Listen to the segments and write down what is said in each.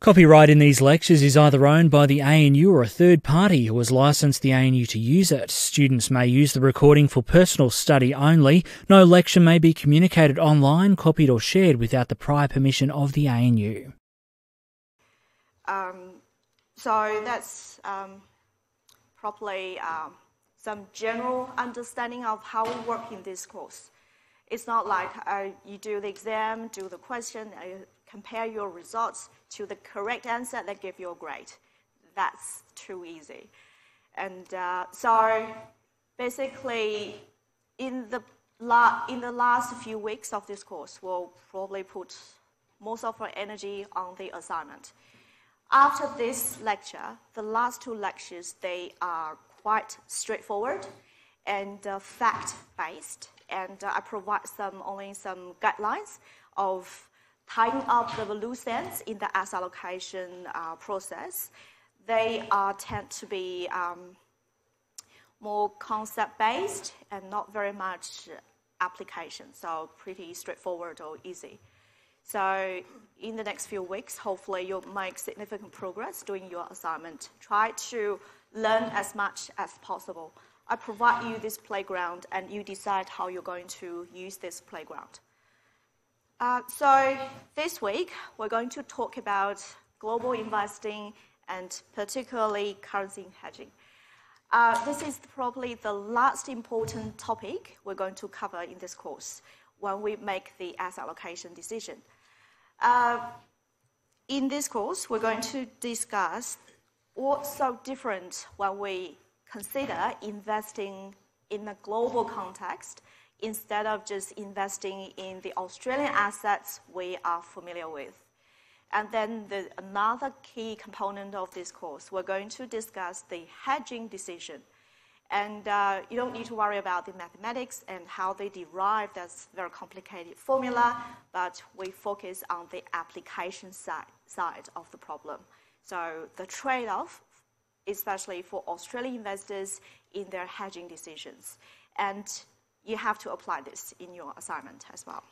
Copyright in these lectures is either owned by the ANU or a third party who has licensed the ANU to use it. Students may use the recording for personal study only. No lecture may be communicated online, copied or shared without the prior permission of the ANU. So that's probably some general understanding of how we work in this course. It's not like you do the exam, do the question, compare your results to the correct answer that give you a grade. That's too easy. And so basically, in the last few weeks of this course, we'll probably put most of our energy on the assignment. After this lecture, the last two lectures, they are quite straightforward and fact-based. And I provide only some guidelines of tying up the loose ends in the asset allocation process. They tend to be more concept-based and not very much application, so pretty straightforward or easy. So in the next few weeks, hopefully you'll make significant progress doing your assignment. Try to learn as much as possible. I provide you this playground, and you decide how you're going to use this playground. So this week, we're going to talk about global investing and particularly currency hedging. This is probably the last important topic we're going to cover in this course when we make the asset allocation decision. In this course, we're going to discuss what's so different when we consider investing in a global context instead of just investing in the Australian assets we are familiar with. And then another key component of this course, we're going to discuss the hedging decision. And you don't need to worry about the mathematics and how they derive. That's a very complicated formula, but we focus on the application side of the problem. So the trade-off, especially for Australian investors in their hedging decisions. And you have to apply this in your assignment as well.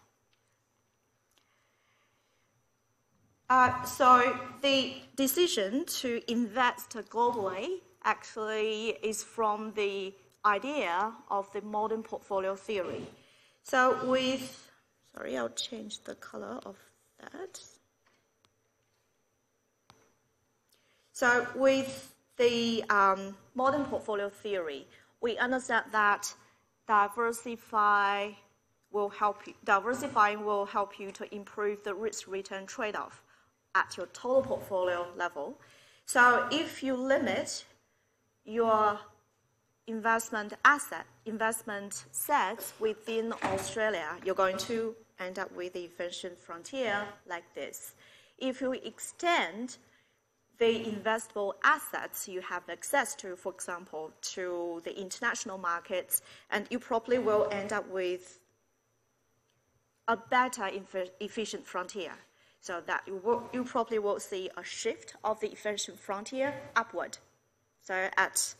So the decision to invest globally actually is from the idea of the modern portfolio theory. So I'll change the color of that. So with the modern portfolio theory, we understand that diversifying will help you to improve the risk-return trade-off at your total portfolio level. So if you limit your investment sets within Australia, you're going to end up with the efficient frontier like this. If you extend the investable assets you have access to, for example, to the international markets, and you probably will end up with a better efficient frontier. So that you probably will see a shift of the efficient frontier upward. So at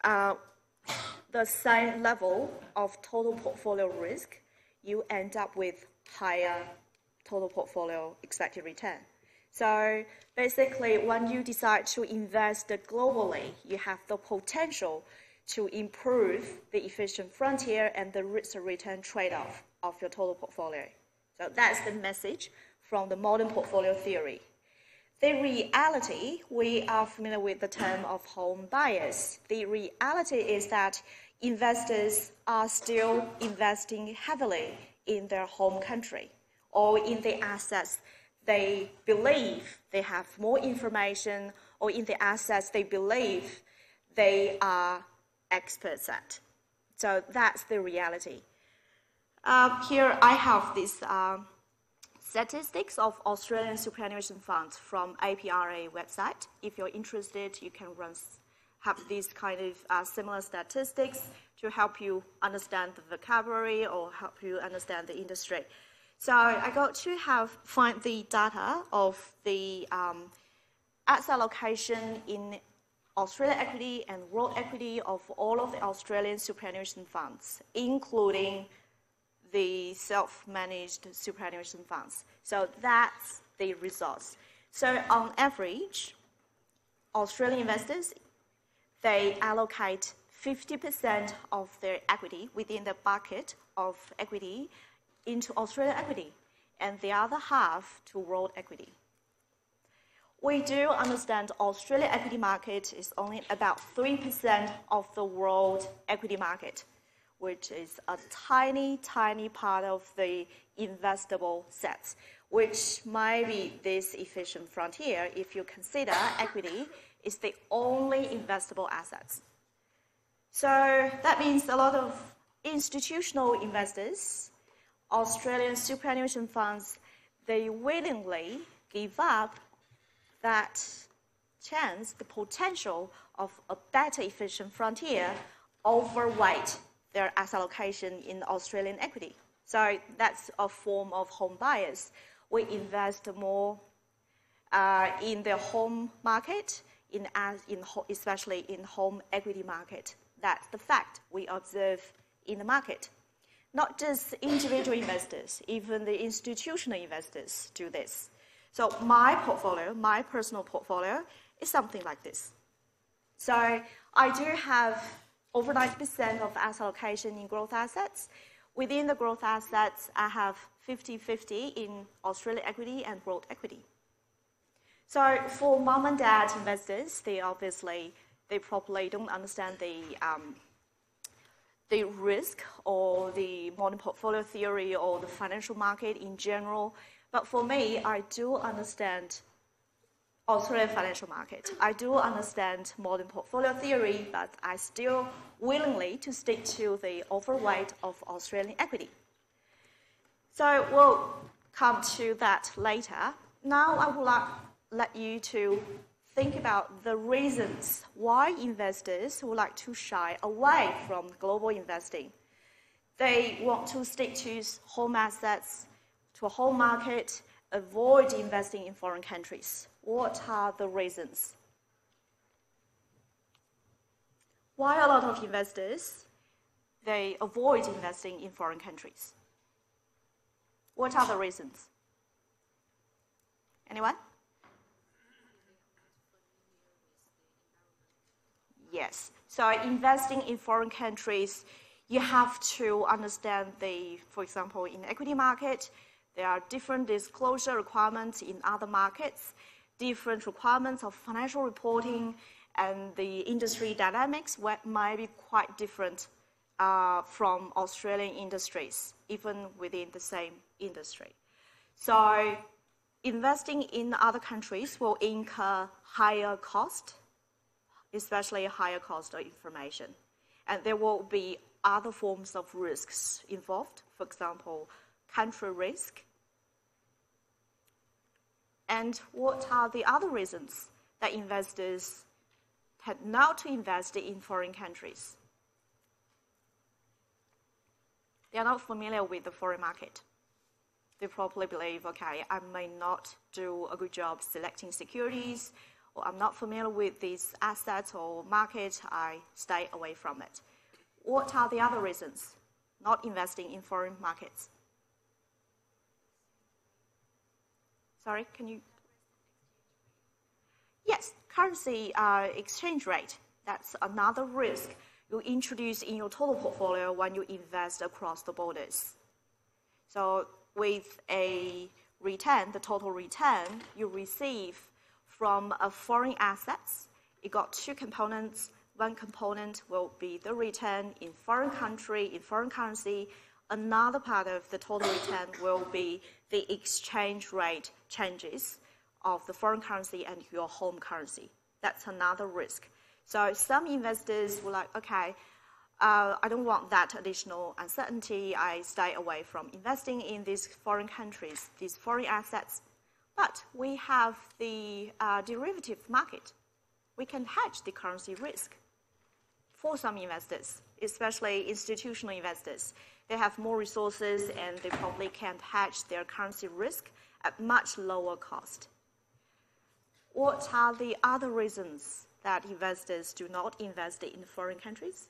the same level of total portfolio risk, you end up with higher total portfolio expected return. So basically, when you decide to invest globally, you have the potential to improve the efficient frontier and the risk-return trade-off of your total portfolio. So that's the message from the modern portfolio theory. The reality, we are familiar with the term of home bias. The reality is that investors are still investing heavily in their home country or in the assets they believe they have more information, or in the assets they believe they are experts at. So that's the reality. Here I have this statistics of Australian superannuation funds from APRA website. If you're interested, you can have these kind of similar statistics to help you understand the vocabulary or help you understand the industry. So I got to find the data of the asset allocation in Australian equity and world equity of all of the Australian superannuation funds, including the self-managed superannuation funds. So that's the results. So on average, Australian investors, they allocate 50% of their equity within the bucket of equity into Australian equity, and the other half to world equity. We do understand Australian equity market is only about 3% of the world equity market, which is a tiny, tiny part of the investable sets, which might be this efficient frontier if you consider equity is the only investable assets. So that means a lot of institutional investors, Australian superannuation funds, they willingly give up that chance, the potential of a better efficient frontier, overweight their asset allocation in Australian equity. So that's a form of home bias. We invest more in the home market, especially in home equity market. That's the fact we observe in the market. Not just individual investors, even the institutional investors do this. So my portfolio, my personal portfolio, is something like this. So I do have over 90% of asset allocation in growth assets. Within the growth assets, I have 50-50 in Australian equity and world equity. So for mom and dad investors, they probably don't understand the risk or the modern portfolio theory or the financial market in general. But for me, I do understand Australian financial market. I do understand modern portfolio theory, but I still willingly to stick to the overweight of Australian equity. So we'll come to that later. Now I would let you to think about the reasons why investors would like to shy away from global investing. They want to stick to home assets, to a home market, avoid investing in foreign countries. What are the reasons? Why a lot of investors, they avoid investing in foreign countries? What are the reasons? Anyone? Yes. So investing in foreign countries, you have to understand for example, in the equity market, there are different disclosure requirements in other markets, different requirements of financial reporting, and the industry dynamics might be quite different from Australian industries, even within the same industry. So investing in other countries will incur higher cost, especially higher cost of information. And there will be other forms of risks involved, for example, country risk. And what are the other reasons that investors tend not to invest in foreign countries? They are not familiar with the foreign market. They probably believe, okay, I may not do a good job selecting securities, or I'm not familiar with these assets or market, I stay away from it. What are the other reasons not investing in foreign markets? Sorry, can you? Yes, currency exchange rate. That's another risk you introduce in your total portfolio when you invest across the borders. So with a return, the total return you receive from a foreign assets, it got two components. One component will be the return in foreign country, in foreign currency. Another part of the total return will be the exchange rate changes of the foreign currency and your home currency. That's another risk. So some investors were like, okay, I don't want that additional uncertainty. I stay away from investing in these foreign countries, these foreign assets. But we have the derivative market. We can hedge the currency risk. For some investors, especially institutional investors, they have more resources and they probably can hedge their currency risk at much lower cost. What are the other reasons that investors do not invest in foreign countries?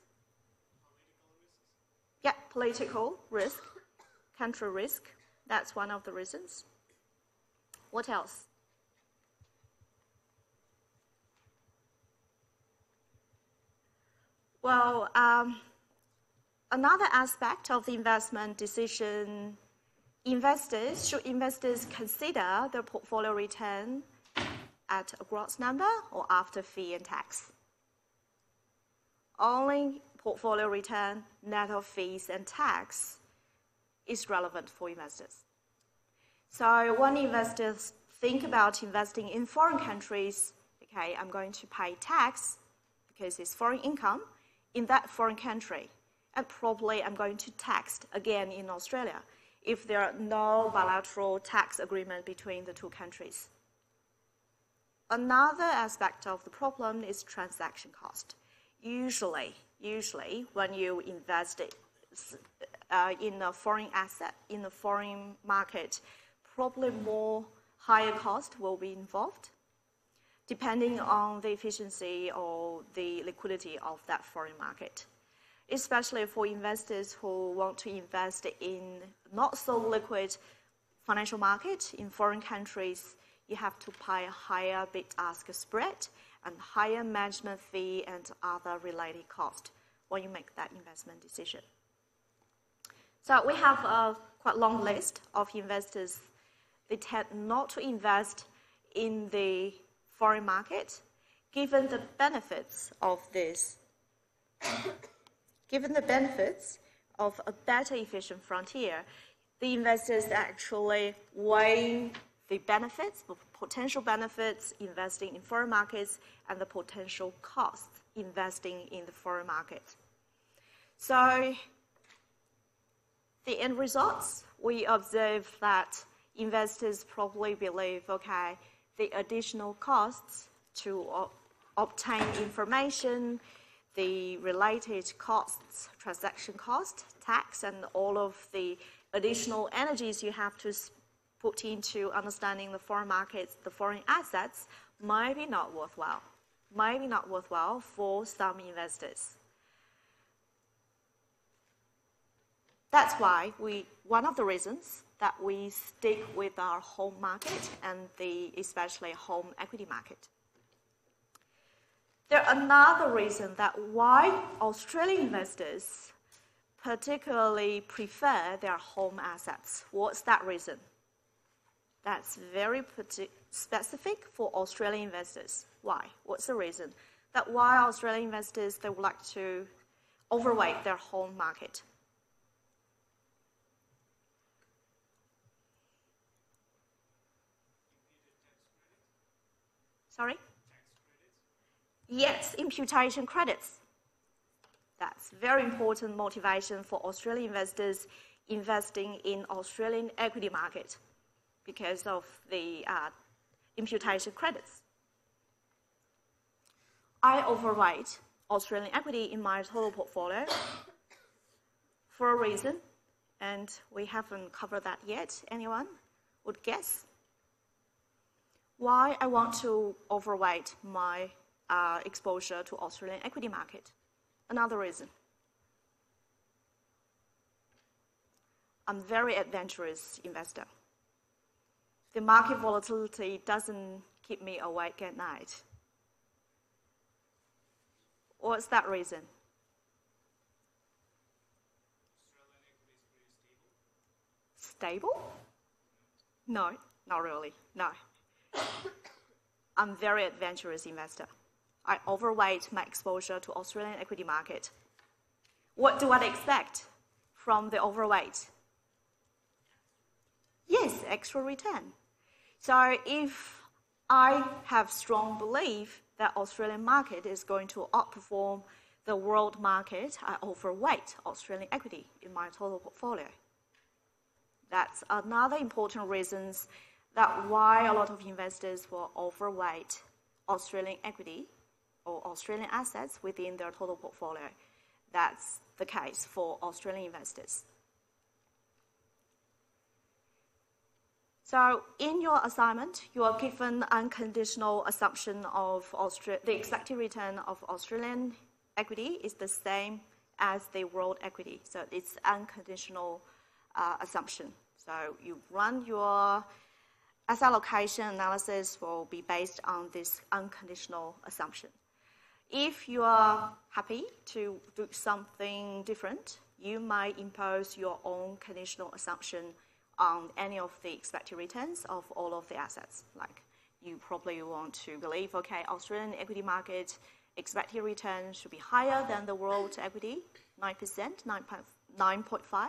Yeah, political risk. country risk. That's one of the reasons. What else? Well, another aspect of the investment decision, should investors consider their portfolio return at a gross number or after fee and tax? Only portfolio return net of fees and tax is relevant for investors. So when investors think about investing in foreign countries, okay, I'm going to pay tax because it's foreign income in that foreign country, and probably I'm going to tax again in Australia if there are no bilateral tax agreement between the two countries. Another aspect of the problem is transaction cost. Usually when you invest in a foreign asset, in a foreign market, probably more higher cost will be involved, depending on the efficiency or the liquidity of that foreign market. Especially for investors who want to invest in not so liquid financial market in foreign countries, you have to pay a higher bid-ask spread and higher management fee and other related costs when you make that investment decision. So we have a quite long list of investors. They tend not to invest in the foreign market, given the benefits of this. Given the benefits of a better efficient frontier, the investors actually weigh the benefits, the potential benefits investing in foreign markets and the potential costs investing in the foreign market. So the end results, we observe that investors probably believe, okay, the additional costs to obtain information, the related costs, transaction cost, tax, and all of the additional energies you have to put into understanding the foreign markets, the foreign assets, might be not worthwhile. Might be not worthwhile for some investors. That's why one of the reasons that we stick with our home market and especially home equity market. There's another reason that why Australian investors particularly prefer their home assets. What's that reason? That's very specific for Australian investors. Why? What's the reason? That why Australian investors, they would like to overweight their home market. Sorry? Yes, imputation credits. That's very important motivation for Australian investors investing in Australian equity market because of the imputation credits. I overweight Australian equity in my total portfolio for a reason, and we haven't covered that yet. Anyone would guess? Why I want to overweight my exposure to Australian equity market? Another reason. I'm a very adventurous investor. The market volatility doesn't keep me awake at night. What's that reason? Australian equity is pretty stable. Stable? No, not really, no. I'm a very adventurous investor. I overweight my exposure to Australian equity market. What do I expect from the overweight? Yes, extra return. So if I have strong belief that Australian market is going to outperform the world market, I overweight Australian equity in my total portfolio. That's another important reason that why a lot of investors will overweight Australian equity or Australian assets within their total portfolio. That's the case for Australian investors. So in your assignment, you are given unconditional assumption of the expected return of Australian equity is the same as the world equity. So it's unconditional assumption. So you run your asset allocation analysis will be based on this unconditional assumption. If you are happy to do something different, you might impose your own conditional assumption on any of the expected returns of all of the assets. Like you probably want to believe, okay, Australian equity market expected return should be higher than the world equity, 9%, 9.5.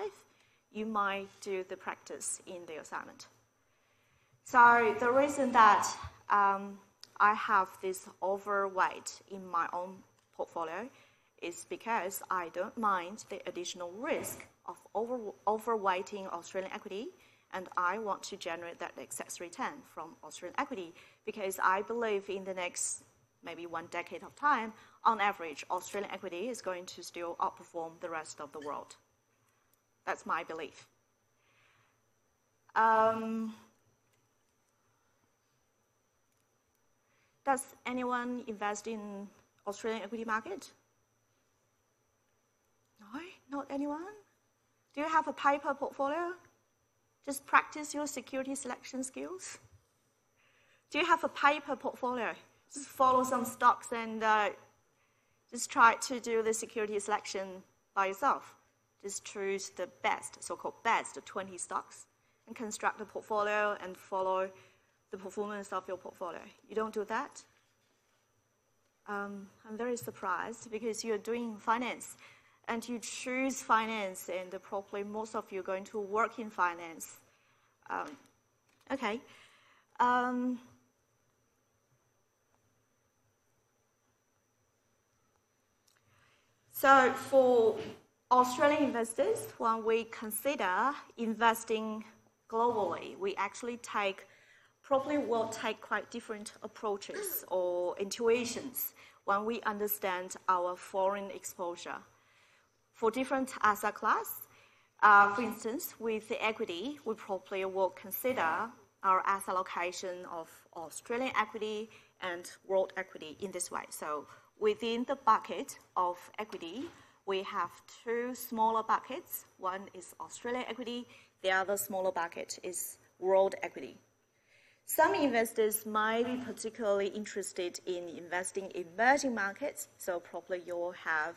You might do the practice in the assignment. So the reason that I have this overweight in my own portfolio is because I don't mind the additional risk of overweighting Australian equity, and I want to generate that excess return from Australian equity because I believe in the next maybe 1 decade of time, on average, Australian equity is going to still outperform the rest of the world. That's my belief. Does anyone invest in Australian equity market? No, not anyone? Do you have a paper portfolio? Just practice your security selection skills. Do you have a paper portfolio? Just follow some stocks and just try to do the security selection by yourself. Just choose the best, so-called best 20 stocks and construct a portfolio and follow the performance of your portfolio. You don't do that? I'm very surprised because you're doing finance and you choose finance and probably most of you are going to work in finance. Okay. So for Australian investors, when we consider investing globally, we actually probably will take quite different approaches or intuitions when we understand our foreign exposure. For different asset class, for instance, with the equity, we probably will consider our asset allocation of Australian equity and world equity in this way. So within the bucket of equity, we have 2 smaller buckets. One is Australian equity, the other smaller bucket is world equity. Some investors might be particularly interested in investing in emerging markets, so probably you'll have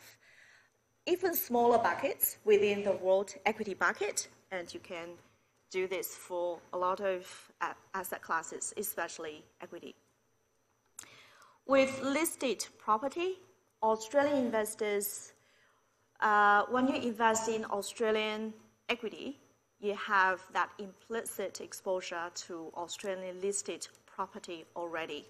even smaller buckets within the world equity bucket, and you can do this for a lot of asset classes, especially equity. With listed property, Australian investors, when you invest in Australian equity, you have that implicit exposure to Australian listed property already.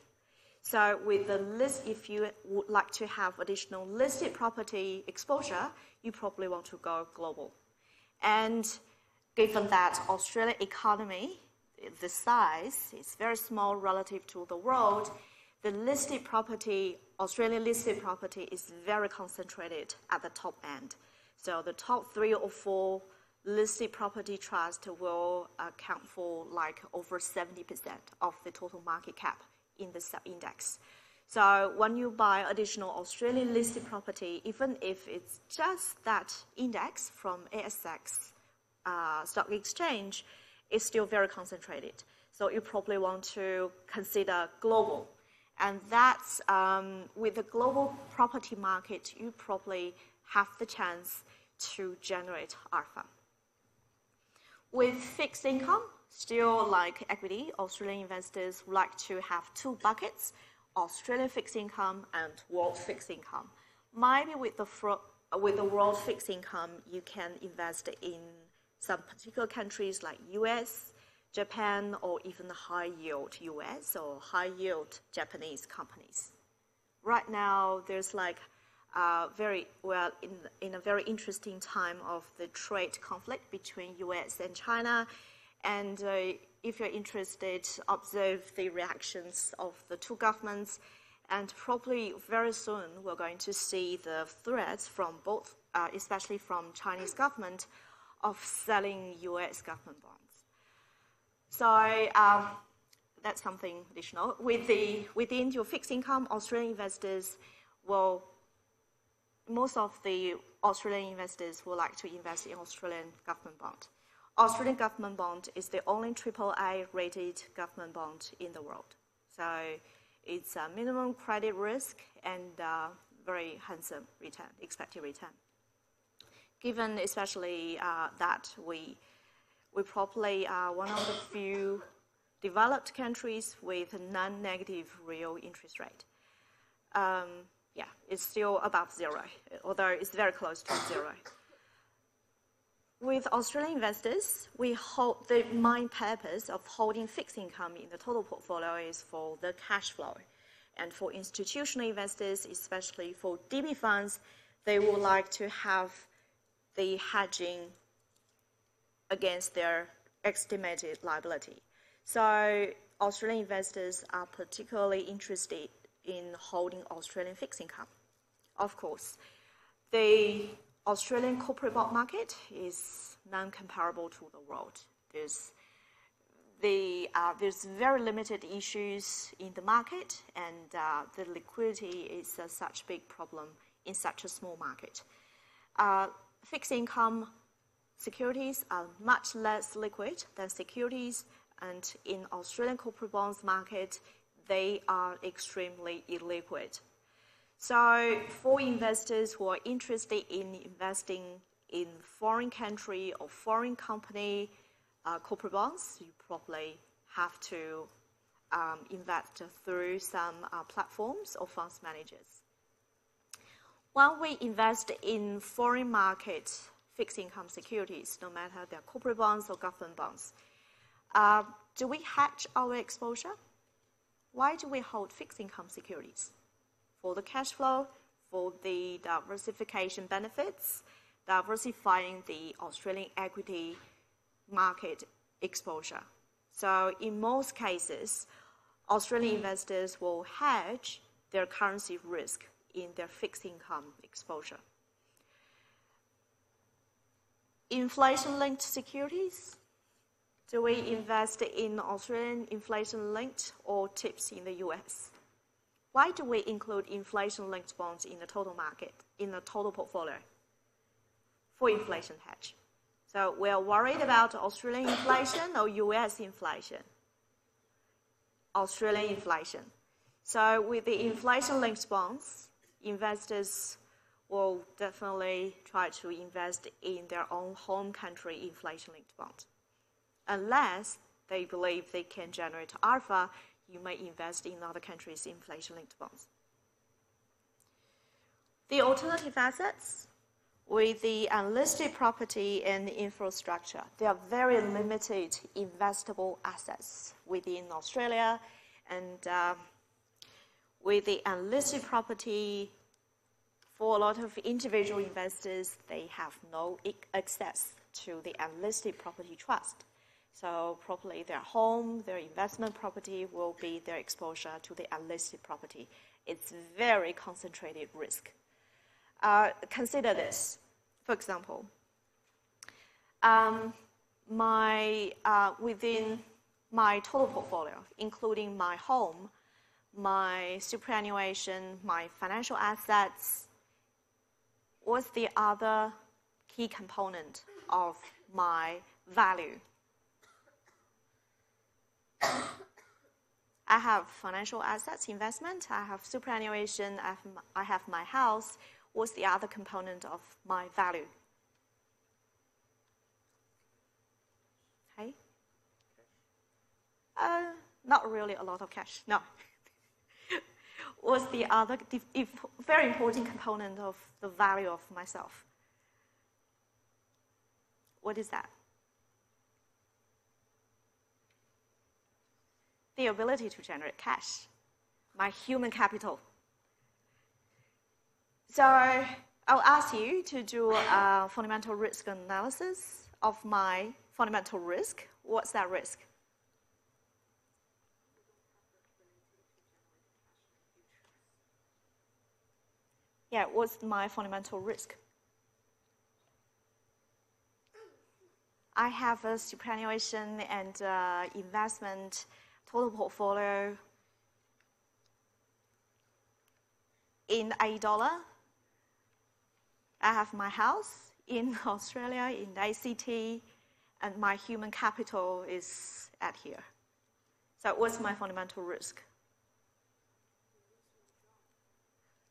So with the list, if you would like to have additional listed property exposure, you probably want to go global. And given that Australian economy, the size is very small relative to the world, the listed property, Australian listed property is very concentrated at the top end. So the top 3 or 4 listed property trust will account for like over 70% of the total market cap in the sub-index. So when you buy additional Australian listed property, even if it's just that index from ASX stock exchange, it's still very concentrated. So you probably want to consider global. And that's, with the global property market, you probably have the chance to generate alpha. With fixed income, still like equity, Australian investors would like to have 2 buckets, Australian fixed income and world fixed income. Maybe with the world fixed income, you can invest in some particular countries like US, Japan, or even high yield US or high yield Japanese companies. Right now, there's like in a very interesting time of the trade conflict between US and China. And if you're interested, observe the reactions of the 2 governments. And probably very soon, we're going to see the threats from both, especially from Chinese government, of selling US government bonds. So that's something additional. Within your fixed income, Australian investors most of the Australian investors will like to invest in Australian government bond. Australian government bond is the only AAA rated government bond in the world. So it's a minimum credit risk and very handsome return, expected return. Given especially that we probably are one of the few developed countries with a non-negative real interest rate. Yeah, it's still above zero, although it's very close to zero. With Australian investors, we hold the main purpose of holding fixed income in the total portfolio is for the cash flow. And for institutional investors, especially for DB funds, they would like to have the hedging against their estimated liability. So Australian investors are particularly interested in holding Australian fixed income. Of course, the Australian corporate bond market is non-comparable to the world. There's very limited issues in the market, and the liquidity is such a big problem in such a small market. Fixed income securities are much less liquid than securities, and in Australian corporate bonds market, they are extremely illiquid. So for investors who are interested in investing in foreign country or foreign company corporate bonds, you probably have to invest through some platforms or funds managers. When we invest in foreign market fixed income securities, no matter they're corporate bonds or government bonds, do we hedge our exposure? Why do we hold fixed income securities? For the cash flow, for the diversification benefits, diversifying the Australian equity market exposure. So in most cases, Australian investors will hedge their currency risk in their fixed income exposure. Inflation-linked securities. Do we invest in Australian inflation-linked or TIPS in the US? Why do we include inflation-linked bonds in the total market, in the total portfolio? For inflation hedge. So we are worried about Australian inflation or US inflation? Australian inflation. So with the inflation-linked bonds, investors will definitely try to invest in their own home country inflation-linked bonds. Unless they believe they can generate alpha, you may invest in other countries' inflation-linked bonds. The alternative assets, with the unlisted property and infrastructure, they are very limited investable assets within Australia, and with the unlisted property, for a lot of individual investors, they have no access to the unlisted property trust. So probably their home, their investment property will be their exposure to the unlisted property. It's very concentrated risk. Consider this. For example, within my total portfolio, including my home, my superannuation, my financial assets, what's the other key component of my value? I have financial assets, investment, I have superannuation, I have my house. What's the other component of my value? Okay? Not really a lot of cash, no. What's the other very important component of the value of myself? What is that? The ability to generate cash, my human capital. So I'll ask you to do a fundamental risk analysis of my fundamental risk. What's that risk? Yeah, what's my fundamental risk? I have a superannuation and investment total portfolio in $8. I have my house in Australia, in ACT, and my human capital is at here. So what's my fundamental risk?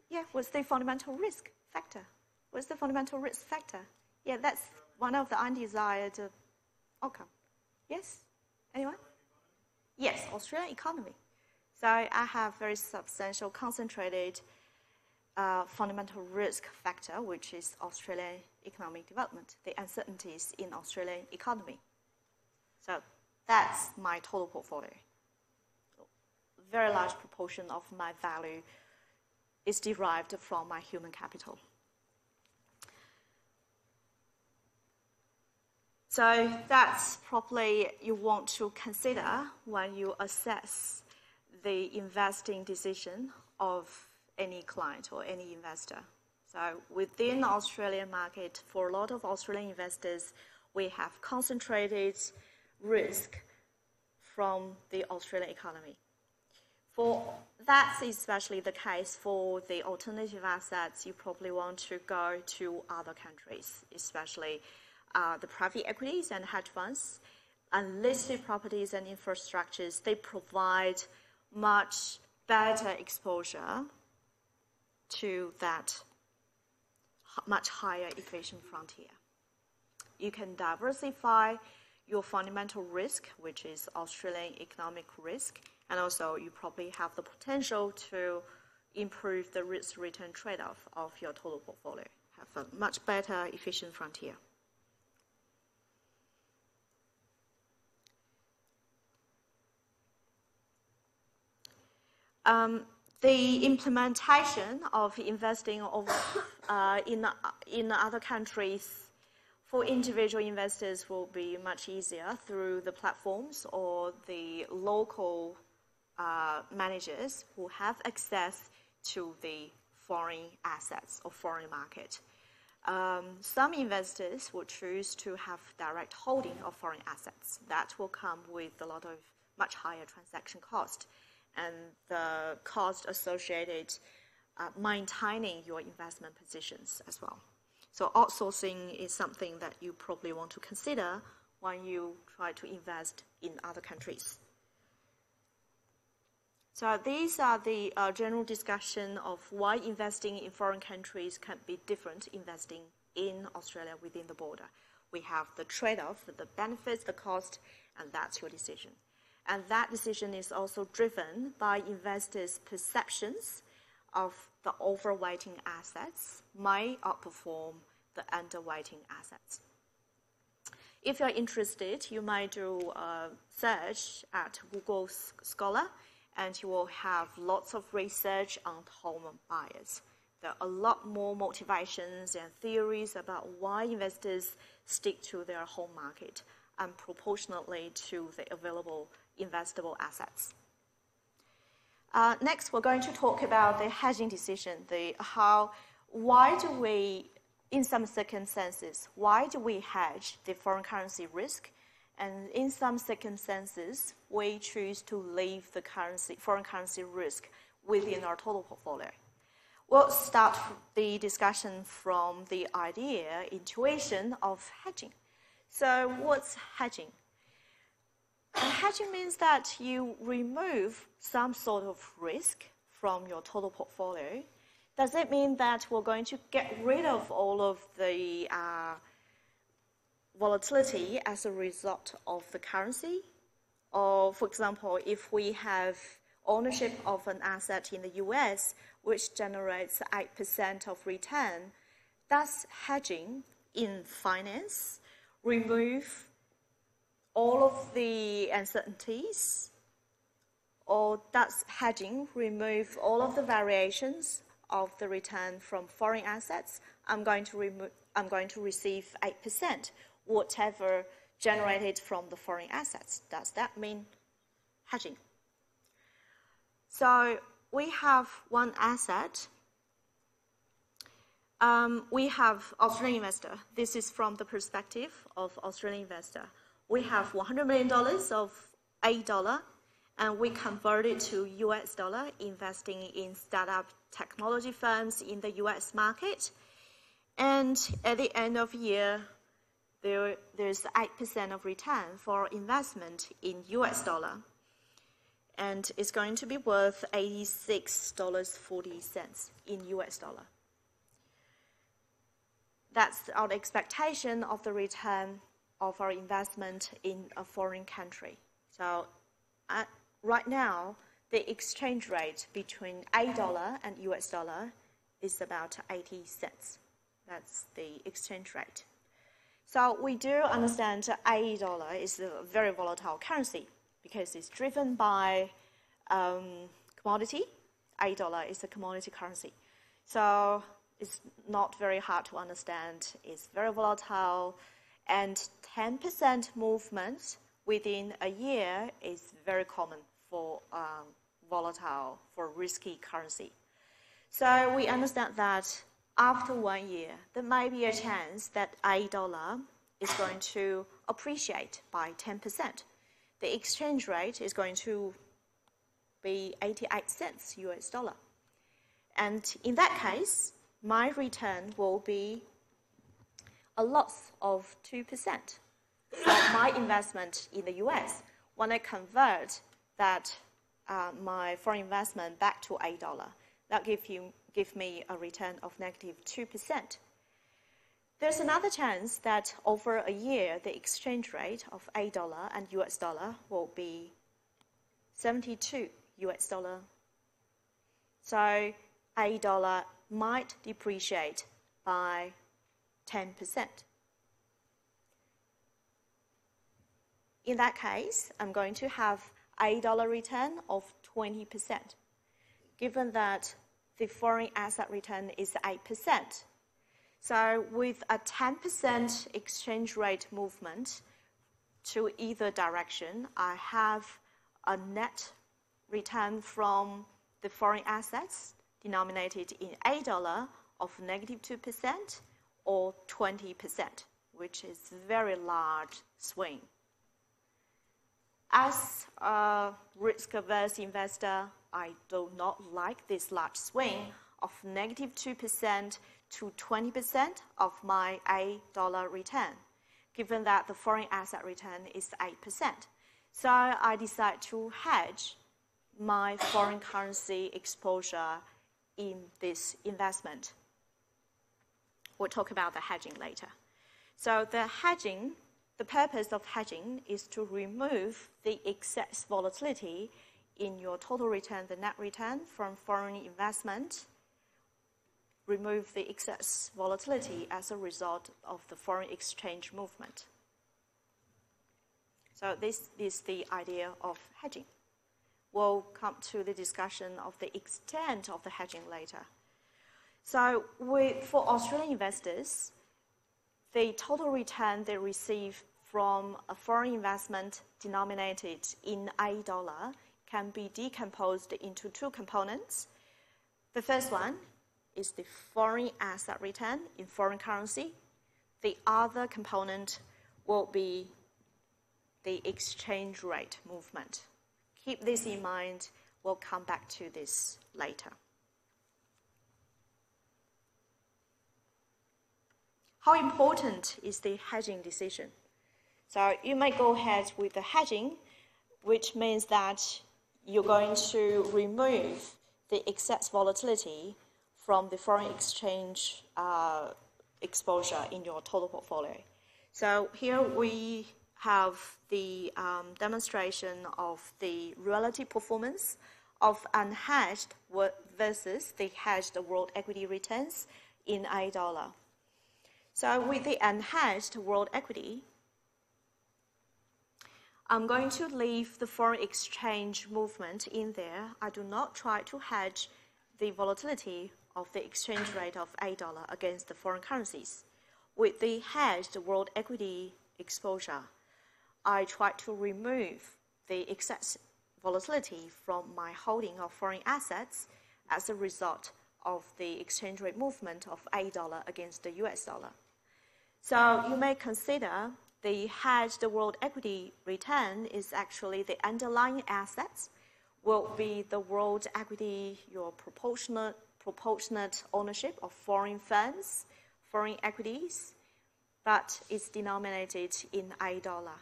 Yeah, what's the fundamental risk factor? What's the fundamental risk factor? Yeah, that's one of the undesired outcome. Yes? Anyone? Yes, Australian economy. So I have very substantial concentrated fundamental risk factor, which is Australian economic development, the uncertainties in Australian economy. So that's my total portfolio. Very large proportion of my value is derived from my human capital. So that's probably you want to consider when you assess the investing decision of any client or any investor. So within the Australian market, for a lot of Australian investors, we have concentrated risk from the Australian economy. That's especially the case for the alternative assets. You probably want to go to other countries, especially the private equities and hedge funds. Unlisted properties and infrastructures, they provide much better exposure to that much higher inflation frontier. You can diversify your fundamental risk, which is Australian economic risk, and also you probably have the potential to improve the risk-return trade-off of your total portfolio, have a much better efficient frontier. The implementation of investing in other countries for individual investors will be much easier through the platforms or the local managers who have access to the foreign assets or foreign market. Some investors will choose to have direct holding of foreign assets. That will come with a lot of much higher transaction cost and the cost associated maintaining your investment positions as well. So outsourcing is something that you probably want to consider when you try to invest in other countries. So these are the general discussion of why investing in foreign countries can be different investing in Australia within the border. We have the trade-off, the benefits, the cost, and that's your decision. And that decision is also driven by investors' perceptions of the overweighting assets may outperform the underweighting assets. If you're interested, you might do a search at Google Scholar, and you will have lots of research on home buyers. There are a lot more motivations and theories about why investors stick to their home market and proportionately to the available investable assets. Next, we're going to talk about the hedging decision, why do we, in some circumstances, why do we hedge the foreign currency risk? And in some circumstances, we choose to leave the foreign currency risk within our total portfolio. We'll start the discussion from the idea, intuition of hedging. So what's hedging? Hedging means that you remove some sort of risk from your total portfolio. Does it mean that we're going to get rid of all of the volatility as a result of the currency? Or, for example, if we have ownership of an asset in the US, which generates 8% of return, does hedging in finance remove all of the uncertainties? Or does hedging remove all of the variations of the return from foreign assets? I'm going to receive 8%, whatever generated from the foreign assets. Does that mean hedging? So we have one asset. We have Australian investor. This is from the perspective of Australian investor. We have $100 million of $8, and we convert it to US dollar, investing in startup technology firms in the US market. And at the end of year, there's 8% of return for investment in US dollar, and it's going to be worth $86.40 in US dollar. That's our expectation of the return of our investment in a foreign country. So right now, the exchange rate between $8 and US dollar is about 80 cents. That's the exchange rate. So we do understand $8 is a very volatile currency because it's driven by commodity. $8 is a commodity currency. So it's not very hard to understand. It's very volatile, and 10% movement within a year is very common for volatile, for risky currency. So we understand that after 1 year, there may be a chance that $8 is going to appreciate by 10%. The exchange rate is going to be 88 cents US dollar. And in that case, my return will be a loss of 2% from my investment in the US when I convert that my foreign investment back to $8. That give me a return of negative 2%. There's another chance that over a year, the exchange rate of $8 and US dollar will be 72 US dollar. So $8 might depreciate by 10%. In that case, I'm going to have $8 return of 20%. Given that the foreign asset return is 8%. So with a 10% exchange rate movement to either direction, I have a net return from the foreign assets denominated in $8 of negative 2% or 20%, which is a very large swing. As a risk-averse investor, I do not like this large swing of negative 2% to 20% of my $8 return, given that the foreign asset return is 8%. So I decide to hedge my foreign currency exposure in this investment. We'll talk about the hedging later. So the purpose of hedging is to remove the excess volatility in your total return, the net return from foreign investment, remove the excess volatility as a result of the foreign exchange movement. So this is the idea of hedging. We'll come to the discussion of the extent of the hedging later. So for Australian investors, the total return they receive from a foreign investment denominated in $8 can be decomposed into two components. The first one is the foreign asset return in foreign currency. The other component will be the exchange rate movement. Keep this in mind. We'll come back to this later. How important is the hedging decision? So you may go ahead with the hedging, which means that you're going to remove the excess volatility from the foreign exchange exposure in your total portfolio. So here we have the demonstration of the relative performance of unhedged versus the hedged world equity returns in $8. So with the unhedged world equity, I'm going to leave the foreign exchange movement in there. I do not try to hedge the volatility of the exchange rate of $8 against the foreign currencies. With the hedged world equity exposure, I try to remove the excess volatility from my holding of foreign assets as a result of the exchange rate movement of $8 against the US dollar. So you may consider the hedged world equity return is actually the underlying assets will be the world equity, your proportionate ownership of foreign funds, foreign equities, but it's denominated in A dollar.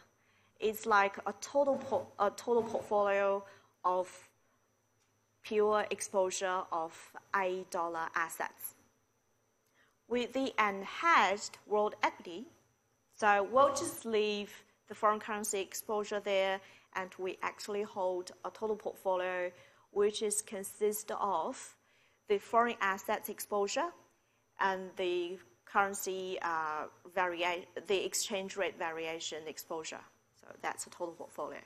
It's like a total portfolio of pure exposure of A dollar assets. With the unhedged world equity, so we'll just leave the foreign currency exposure there, and we actually hold a total portfolio which is consist of the foreign assets exposure and the currency the exchange rate variation exposure. So that's a total portfolio.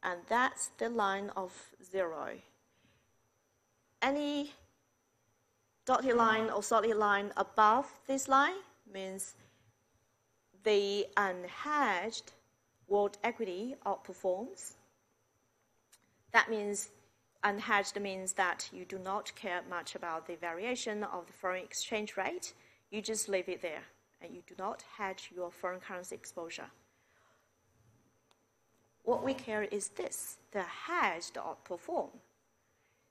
And that's the line of 0. Any dotted line or solid line above this line means the unhedged world equity outperforms. That means unhedged means that you do not care much about the variation of the foreign exchange rate. You just leave it there, and you do not hedge your foreign currency exposure. What we care is this: the hedged outperform.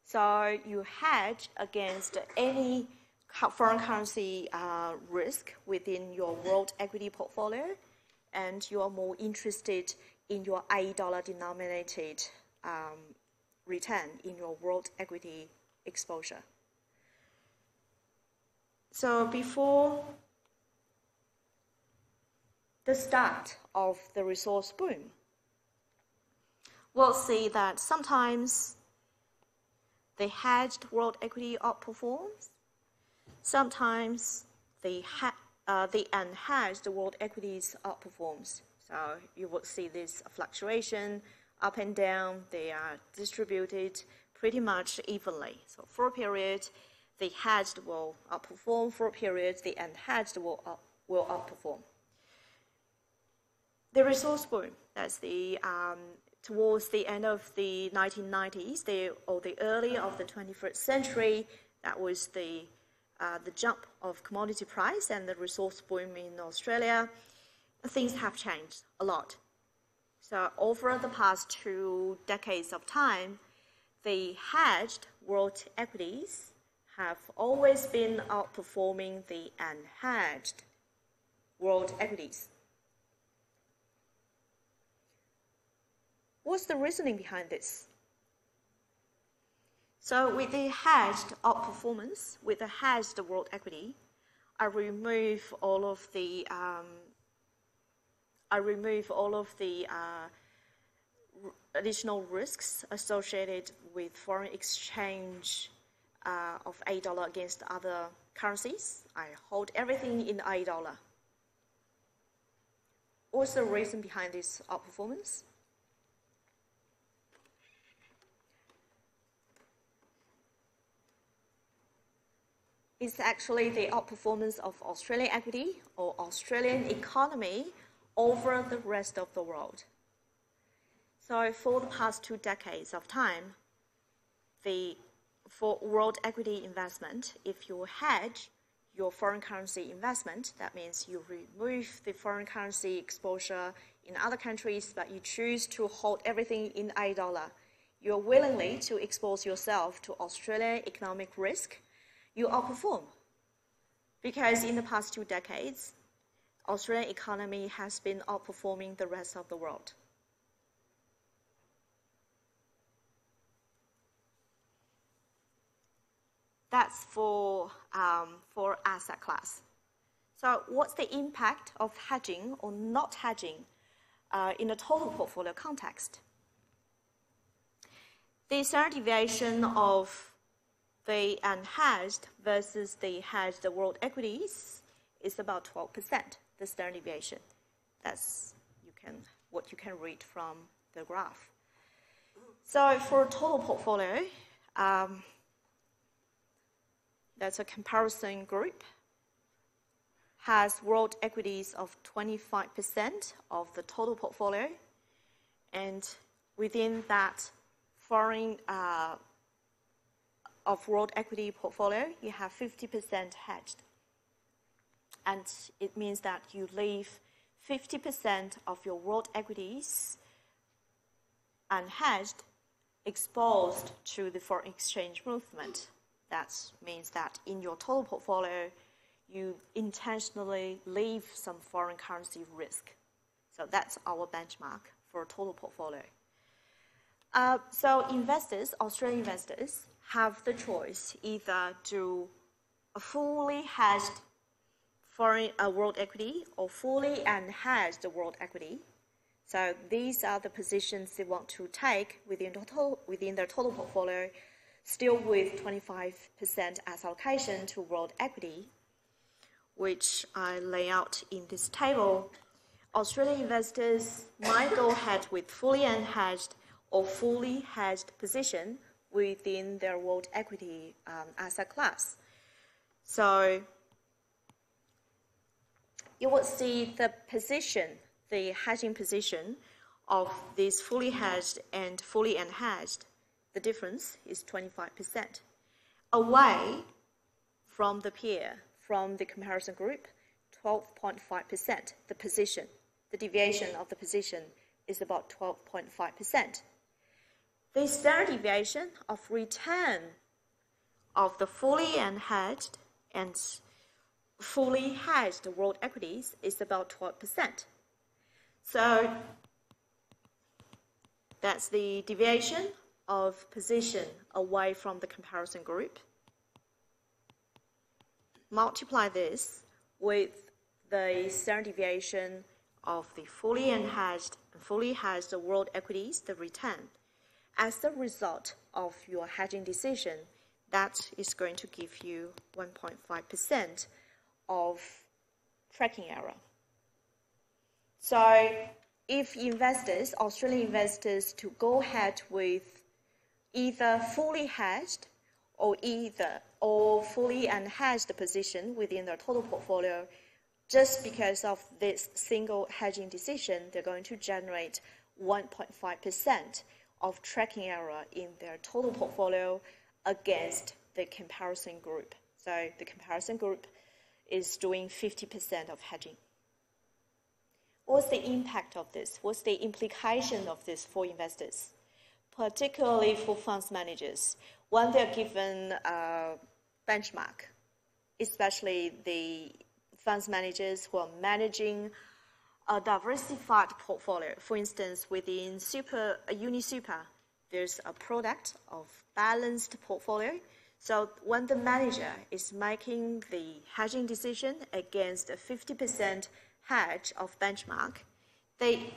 So you hedge against any foreign currency risk within your world equity portfolio, and you are more interested in your A dollar denominated return in your world equity exposure. So before the start of the resource boom, we'll see that sometimes the hedged world equity outperforms. Sometimes the unhedged world equities outperforms. So you will see this fluctuation up and down. They are distributed pretty much evenly. So for a period, the hedged will outperform. For a period, the unhedged will outperform. The resource boom, that's the towards the end of the 1990s, or the early of the 21st century, that was the jump of commodity price and the resource boom in Australia. Things have changed a lot. So over the past 2 decades of time, the hedged world equities have always been outperforming the unhedged world equities. What's the reasoning behind this? So with the hedged outperformance, with the hedged world equity, I remove all of the additional risks associated with foreign exchange of A dollar against other currencies. I hold everything in A dollar. What's the reason behind this outperformance? It's actually the outperformance of Australian equity or Australian economy over the rest of the world. So for the past 2 decades of time, for world equity investment, if you hedge your foreign currency investment, that means you remove the foreign currency exposure in other countries, but you choose to hold everything in A dollar. You're willingly to expose yourself to Australian economic risk. You outperform, because in the past 2 decades, Australian economy has been outperforming the rest of the world. That's for asset class. So what's the impact of hedging or not hedging in a total portfolio context? The standard deviation of the unhedged versus the hedged world equities is about 12%, the standard deviation. That's what you can read from the graph. So for a total portfolio, that's a comparison group, has world equities of 25% of the total portfolio, and within that foreign of world equity portfolio, you have 50% hedged. And it means that you leave 50% of your world equities unhedged, exposed to the foreign exchange movement. That means that in your total portfolio, you intentionally leave some foreign currency risk. So that's our benchmark for a total portfolio. So investors, Australian investors, have the choice either to a fully hedged foreign world equity or fully unhedged world equity. So these are the positions they want to take within their total portfolio, still with 25% as allocation to world equity, which I lay out in this table. Australian investors might go ahead with fully unhedged or fully hedged position within their world equity asset class. So you will see the position, the hedging position of this fully hedged and fully unhedged. The difference is 25%. Away from the peer, from the comparison group, 12.5%. The position, the deviation of the position is about 12.5%. The standard deviation of return of the fully unhedged and fully hedged world equities is about 12%. So that's the deviation of position away from the comparison group. Multiply this with the standard deviation of the fully unhedged and fully hedged world equities, the return. As the result of your hedging decision, that is going to give you 1.5% of tracking error. So if investors, Australian investors, to go ahead with either fully hedged or fully unhedged position within their total portfolio, just because of this single hedging decision, they're going to generate 1.5% of tracking error in their total portfolio against the comparison group. So the comparison group is doing 50% of hedging. What's the impact of this? What's the implication of this for investors, particularly for funds managers? When they're given a benchmark, especially the funds managers who are managing a diversified portfolio. For instance, within UniSuper, there's a product of balanced portfolio. So when the manager is making the hedging decision against a 50% hedge of benchmark,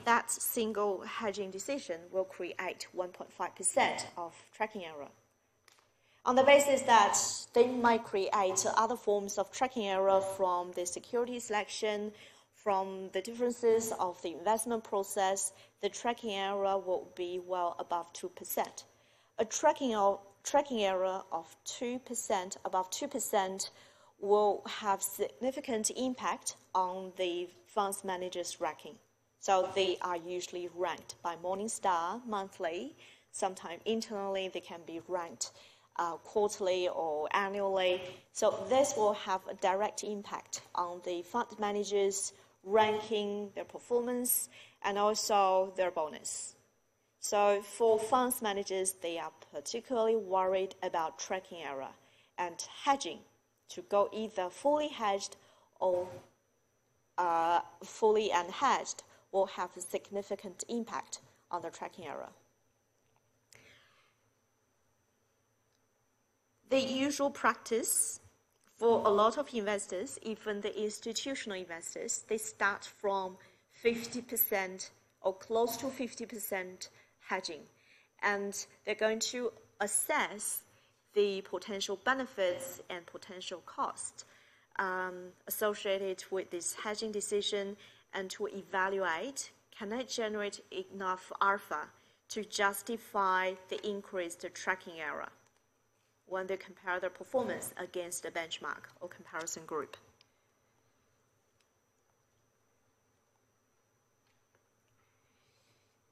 that single hedging decision will create 1.5% of tracking error. On the basis that they might create other forms of tracking error from the security selection, from the differences of the investment process, the tracking error will be well above 2%. A tracking error of 2%, above 2%, will have significant impact on the funds managers' ranking. So they are usually ranked by Morningstar monthly. Sometimes internally they can be ranked quarterly or annually. So this will have a direct impact on the fund managers' ranking, their performance, and also their bonus. So for funds managers, they are particularly worried about tracking error and hedging to go either fully hedged or fully unhedged will have a significant impact on the tracking error. The usual practice for a lot of investors, even the institutional investors, they start from 50% or close to 50% hedging, and they're going to assess the potential benefits and potential costs associated with this hedging decision, and to evaluate, can it generate enough alpha to justify the increased tracking error when they compare their performance against the benchmark or comparison group.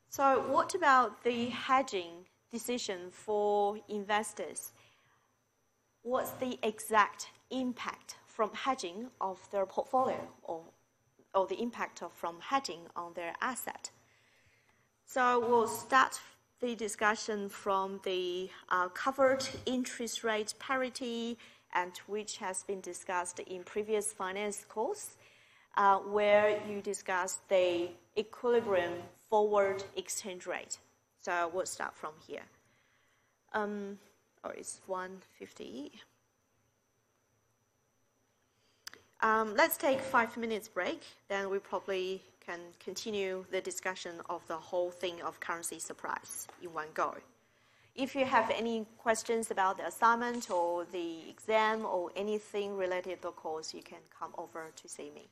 So what about the hedging decision for investors? What's the exact impact from hedging of their portfolio or the impact from hedging on their asset? So we'll start the discussion from the covered interest rate parity and which has been discussed in previous finance course, where you discussed the equilibrium forward exchange rate. So we'll start from here. It's 1:50. Let's take 5 minutes break, then we probably can continue the discussion of the whole thing of currency surprise in one go. If you have any questions about the assignment or the exam or anything related to the course, you can come over to see me.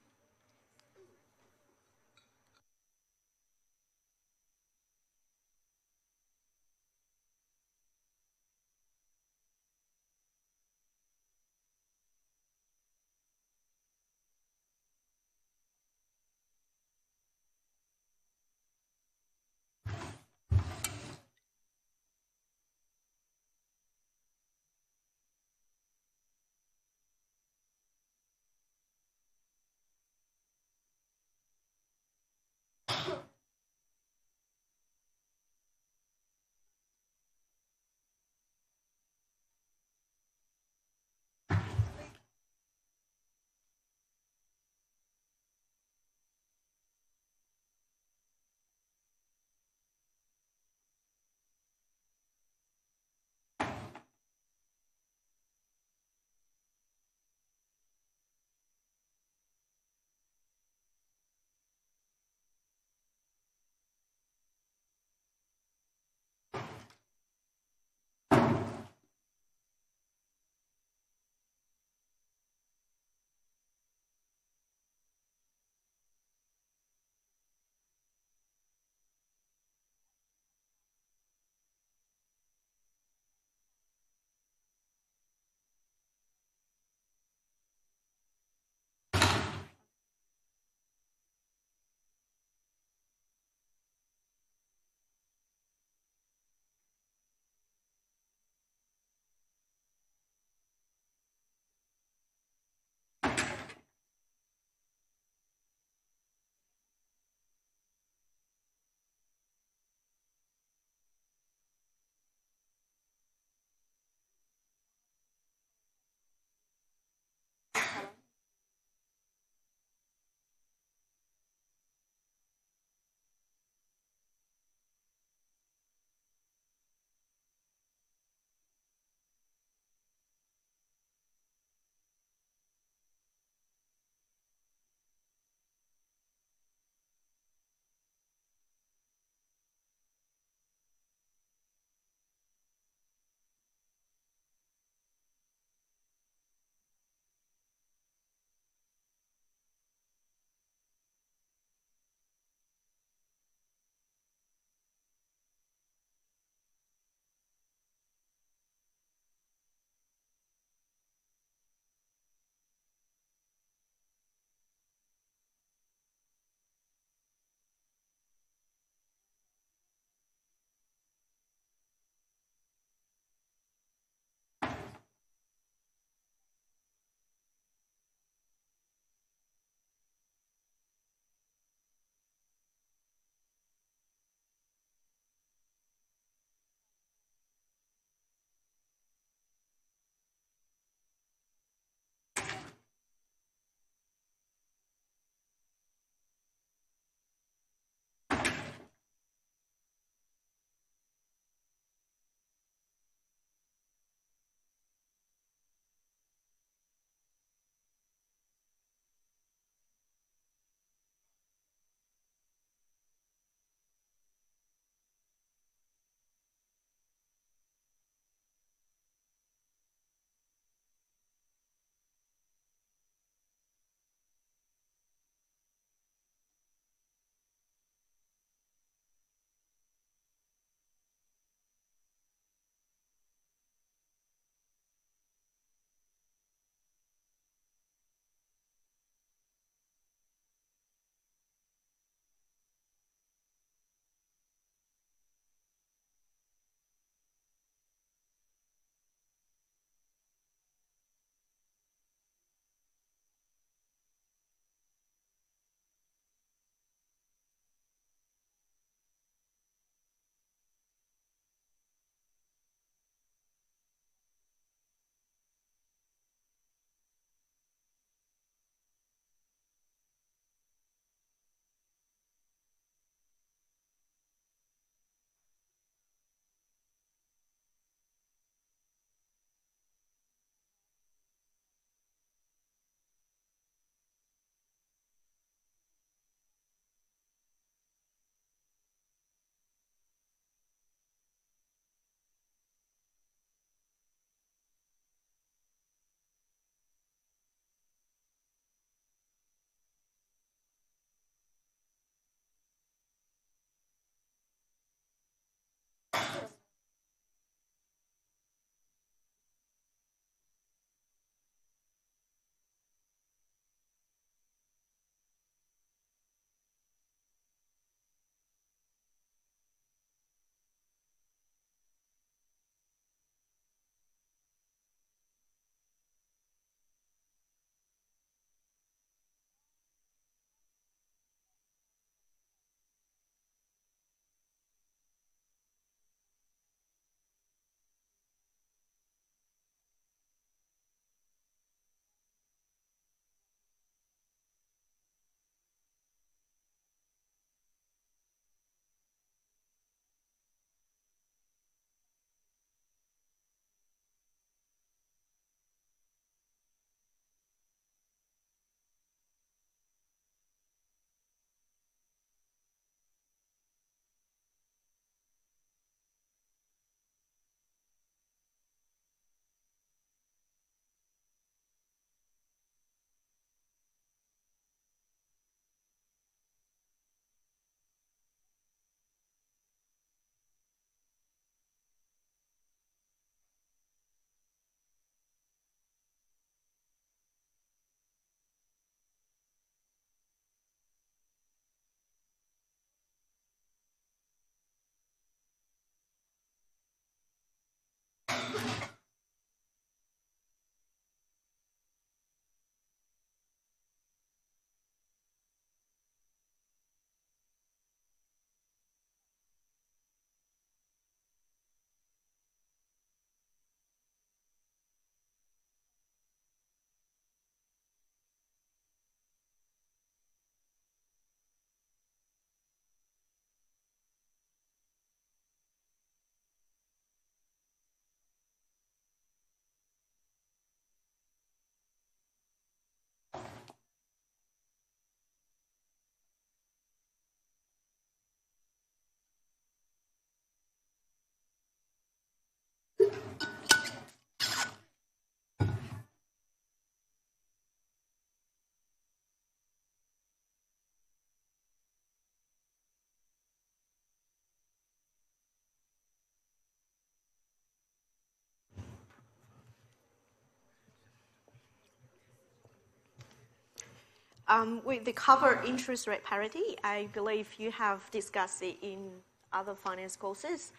With the covered interest rate parity, I believe you have discussed it in other finance courses.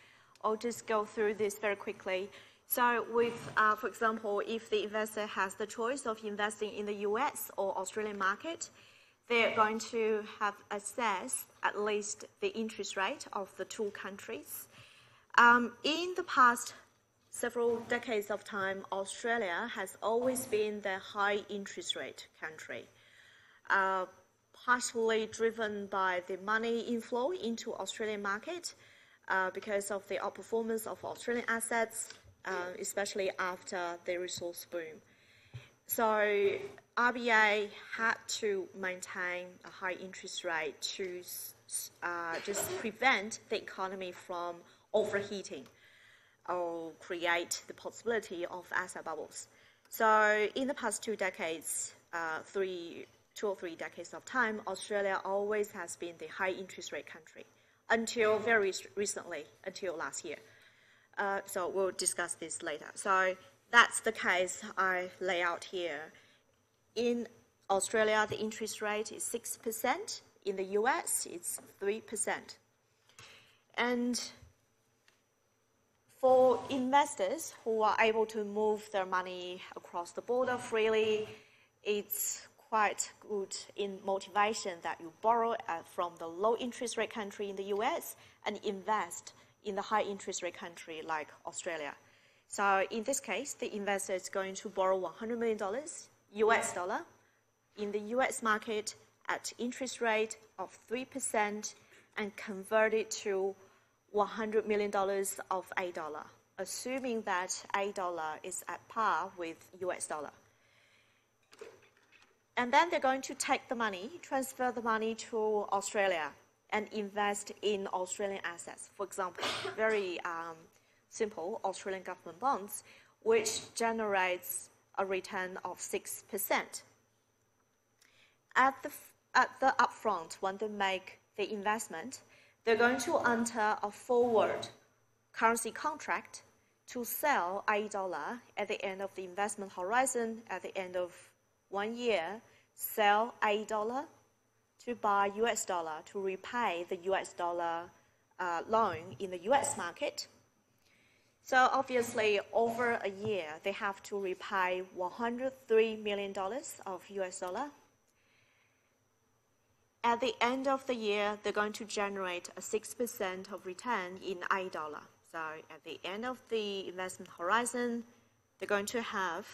I'll just go through this very quickly. So with, for example, if the investor has the choice of investing in the US or Australian market, they're going to have access at least the interest rate of the two countries. In the past several decades of time, Australia has always been the high interest rate country, partially driven by the money inflow into Australian market because of the outperformance of Australian assets, especially after the resource boom. So RBA had to maintain a high interest rate to just prevent the economy from overheating or create the possibility of asset bubbles. So in the past 2 decades, 2 or 3 decades of time, Australia always has been the high interest rate country until very recently, until last year. So we'll discuss this later. So that's the case I lay out here. In Australia, the interest rate is 6%. In the US, it's 3%. And for investors who are able to move their money across the border freely, it's quite good in motivation that you borrow from the low interest rate country in the US and invest in the high interest rate country like Australia. So in this case, the investor is going to borrow $100 million US dollar in the US market at interest rate of 3% and convert it to $100 million of $8, assuming that $8 is at par with US dollar. And then they're going to take the money, transfer the money to Australia and invest in Australian assets. For example, very simple Australian government bonds, which generates a return of 6%. At the upfront, when they make the investment, they're going to enter a forward currency contract to sell $8 at the end of the investment horizon. At the end of 1 year, sell $8 to buy US dollar to repay the US dollar loan in the US market. So obviously, over a year, they have to repay $103 million of US dollar. At the end of the year, they're going to generate a 6% of return in $8. So at the end of the investment horizon, they're going to have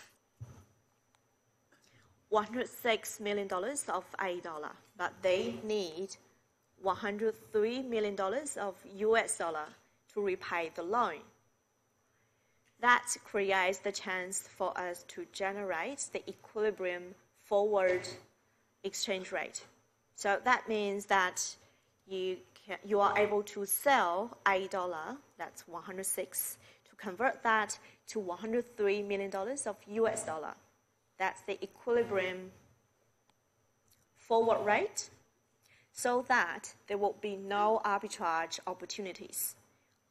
$106 million of $8, but they need $103 million of US dollar to repay the loan. That creates the chance for us to generate the equilibrium forward exchange rate. So that means that you are able to sell $8, that's 106, to convert that to $103 million of US dollar. That's the equilibrium forward rate, so that there will be no arbitrage opportunities.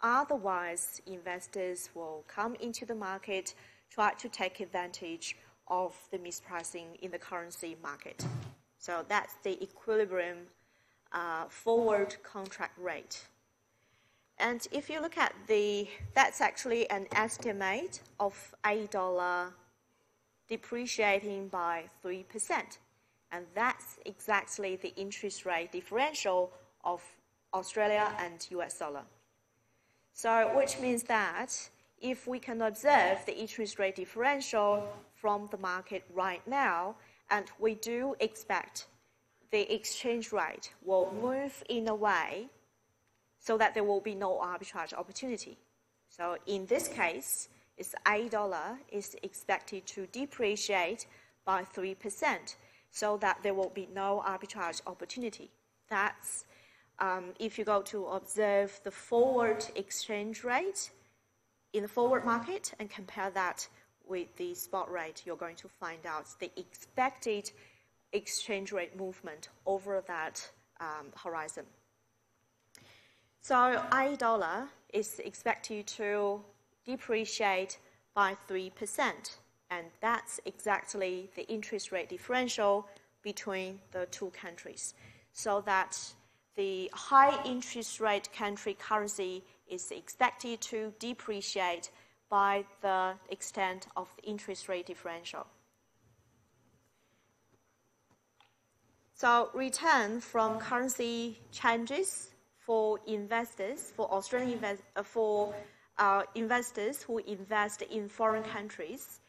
Otherwise, investors will come into the market, try to take advantage of the mispricing in the currency market. So that's the equilibrium forward contract rate. And if you look at that's actually an estimate of $8 depreciating by 3%. And that's exactly the interest rate differential of Australia and US dollar. So which means that if we can observe the interest rate differential from the market right now, and we do expect the exchange rate will move in a way so that there will be no arbitrage opportunity. So in this case, it's $8 is expected to depreciate by 3%, so that there will be no arbitrage opportunity. That's if you go to observe the forward exchange rate in the forward market and compare that with the spot rate, you're going to find out the expected exchange rate movement over that horizon. So $8 is expected to depreciate by 3%, and that's exactly the interest rate differential between the two countries, so that the high interest rate country currency is expected to depreciate by the extent of the interest rate differential. So return from currency changes for investors, for Australian investors who invest in foreign countries,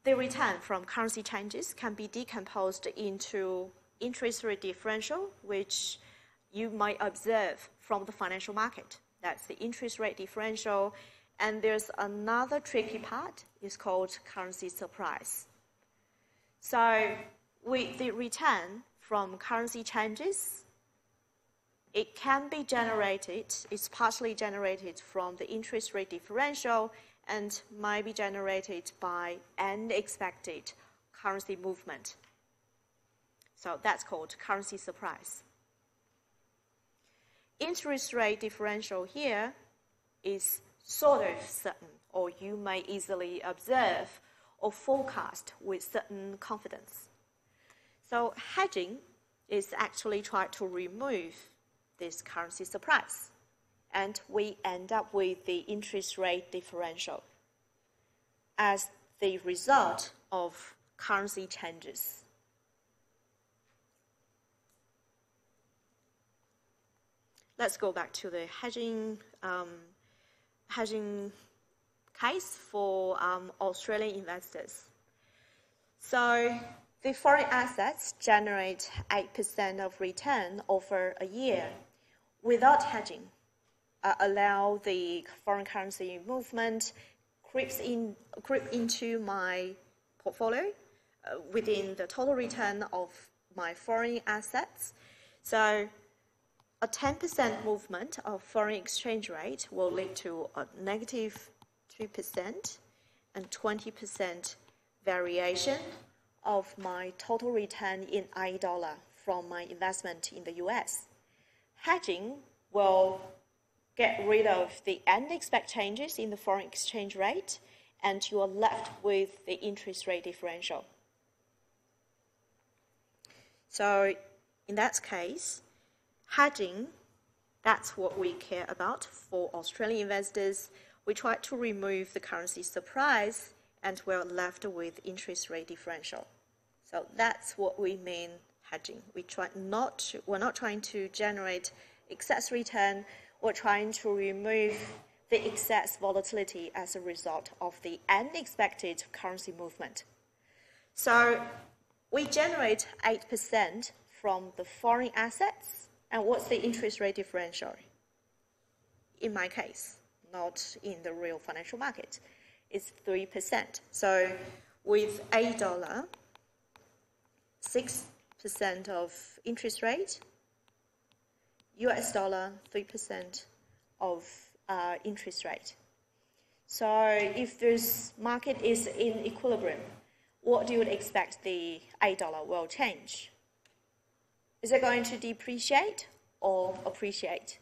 the return from currency changes can be decomposed into interest rate differential, which you might observe from the financial market. That's the interest rate differential. And there's another tricky part, it's called currency surprise. So with the return from currency changes, it can be generated, it's partially generated from the interest rate differential and might be generated by unexpected currency movement. So that's called currency surprise. Interest rate differential here is sort of certain, or you may easily observe or forecast with certain confidence. So hedging is actually trying to remove this currency surprise, and we end up with the interest rate differential as the result of currency changes. Let's go back to the hedging case for Australian investors. So the foreign assets generate 8% of return over a year without hedging. Allow the foreign currency movement creep into my portfolio within the total return of my foreign assets. So a 10% movement of foreign exchange rate will lead to a negative 2% and 20% variation of my total return in $, from my investment in the US. Hedging will get rid of the unexpected changes in the foreign exchange rate, and you are left with the interest rate differential. So in that case, hedging, that's what we care about for Australian investors. We try to remove the currency surprise, and we're left with interest rate differential. So that's what we mean hedging. We're not trying to generate excess return. We're trying to remove the excess volatility as a result of the unexpected currency movement. So we generate 8% from the foreign assets, and what's the interest rate differential? In my case, not in the real financial market, it's 3%. So with $, 6% of interest rate, US dollar, 3% of interest rate. So if this market is in equilibrium, what do you expect the $8 will change? Is it going to depreciate or appreciate?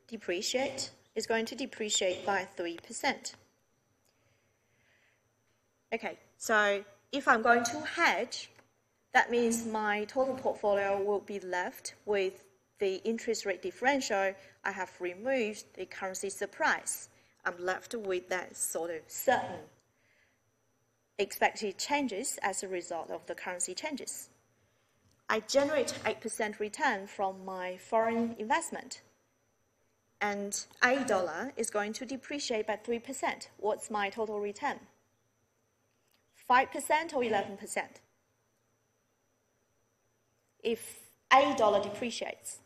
Depreciate is going to depreciate by 3%. Okay, so if I'm going to hedge, that means my total portfolio will be left with the interest rate differential. I have removed the currency surprise. I'm left with that sort of certain expected changes as a result of the currency changes. I generate 8% return from my foreign investment, and $8 is going to depreciate by 3%. What's my total return? 5% or 11%? If $8 depreciates,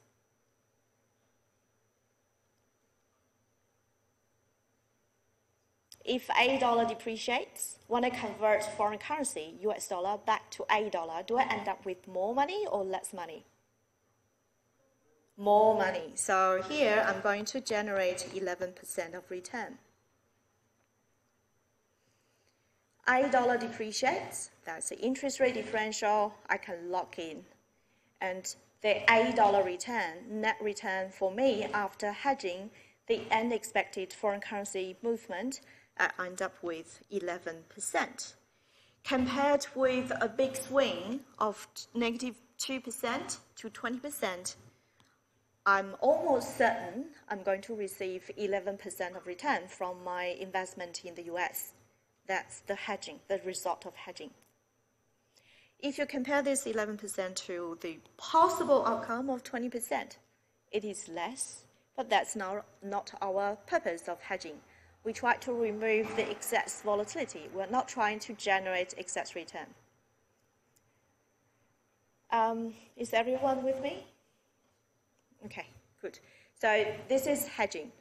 if $8 depreciates, when I convert foreign currency, US dollar, back to $8, do I end up with more money or less money? More money. So here I'm going to generate 11% of return. $8 depreciates, that's the interest rate differential, I can lock in. And the $8 return, net return for me after hedging the unexpected foreign currency movement, I end up with 11%. compared with a big swing of -2% to 20%, I'm almost certain I'm going to receive 11% of return from my investment in the US. That's the hedging, the result of hedging. If you compare this 11% to the possible outcome of 20%, it is less, but that's not our purpose of hedging. We try to remove the excess volatility. We're not trying to generate excess return. Is everyone with me? Okay, good. So this is hedging.